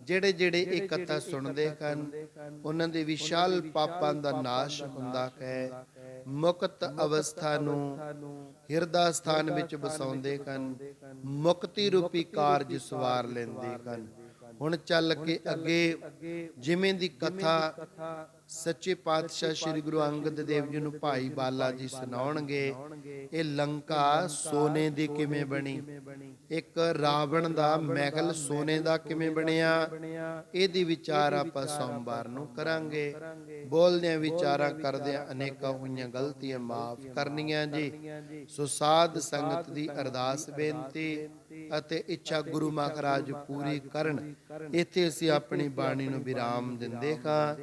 ਜਿਹੜੇ ਜਿਹੜੇ ਇਹ ਕਥਾ ਸੁਣਦੇ ਹਨ ਉਹਨਾਂ ਦੇ ਵਿਸ਼ਾਲ ਪਾਪਾਂ ਦਾ ਨਾਸ਼ ਹੁੰਦਾ ਹੈ, ਮੁਕਤ ਅਵਸਥਾ ਨੂੰ ਹਿਰਦਾ ਸਥਾਨ ਵਿੱਚ ਵਸਾਉਂਦੇ ਹਨ, ਮੁਕਤੀ ਰੂਪੀ ਕਾਰਜ ਸਵਾਰ ਲੈਂਦੇ ਹਨ। ਹੁਣ ਚੱਲ ਕੇ ਅੱਗੇ ਜਿਵੇਂ ਦੀ ਕਥਾ ਸੱਚੇ ਪਾਤਸ਼ਾਹ ਸ੍ਰੀ ਗੁਰੂ ਅੰਗਦ ਦੇਵ ਜੀ ਨੂੰ ਭਾਈ ਬਾਲਾ ਜੀ ਸੁਣਾਉਣਗੇ। ਇਹ ਲੰਕਾ ਸੋਨੇ ਦੀ ਕਿਵੇਂ ਬਣੀ, ਇੱਕ ਰਾਵਣ ਦਾ ਮਹਿਲ ਸੋਨੇ ਦਾ ਕਿਵੇਂ ਬਣਿਆ, ਇਹਦੀ ਵਿਚਾਰ ਆਪਾਂ ਸੋਮਵਾਰ ਨੂੰ ਕਰਾਂਗੇ। ਬੋਲਦਿਆਂ ਵਿਚਾਰਾਂ ਕਰਦਿਆਂ ਅਨੇਕਾਂ ਹੋਈਆਂ ਗਲਤੀਆਂ ਮਾਫ ਕਰਨੀਆਂ ਜੀ। ਸੋ ਸਾਧ ਸੰਗਤ ਦੀ ਅਰਦਾਸ ਬੇਨਤੀ ਅਤੇ ਇੱਛਾ ਗੁਰੂ ਮਹਾਰਾਜ ਪੂਰੀ ਕਰਨ। ਇੱਥੇ ਅਸੀਂ ਆਪਣੀ ਬਾਣੀ ਨੂੰ ਵਿਰਾਮ ਦਿੰਦੇ ਹਾਂ।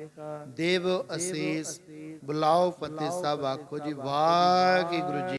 ਦੇਵ ਅਸੀਸ, ਬੁਲਾਓ ਫਤਿਹ ਸਾਹਿਬ ਆਖੋ ਜੀ। ਵਾਹਿਗੁਰੂ ਜੀ।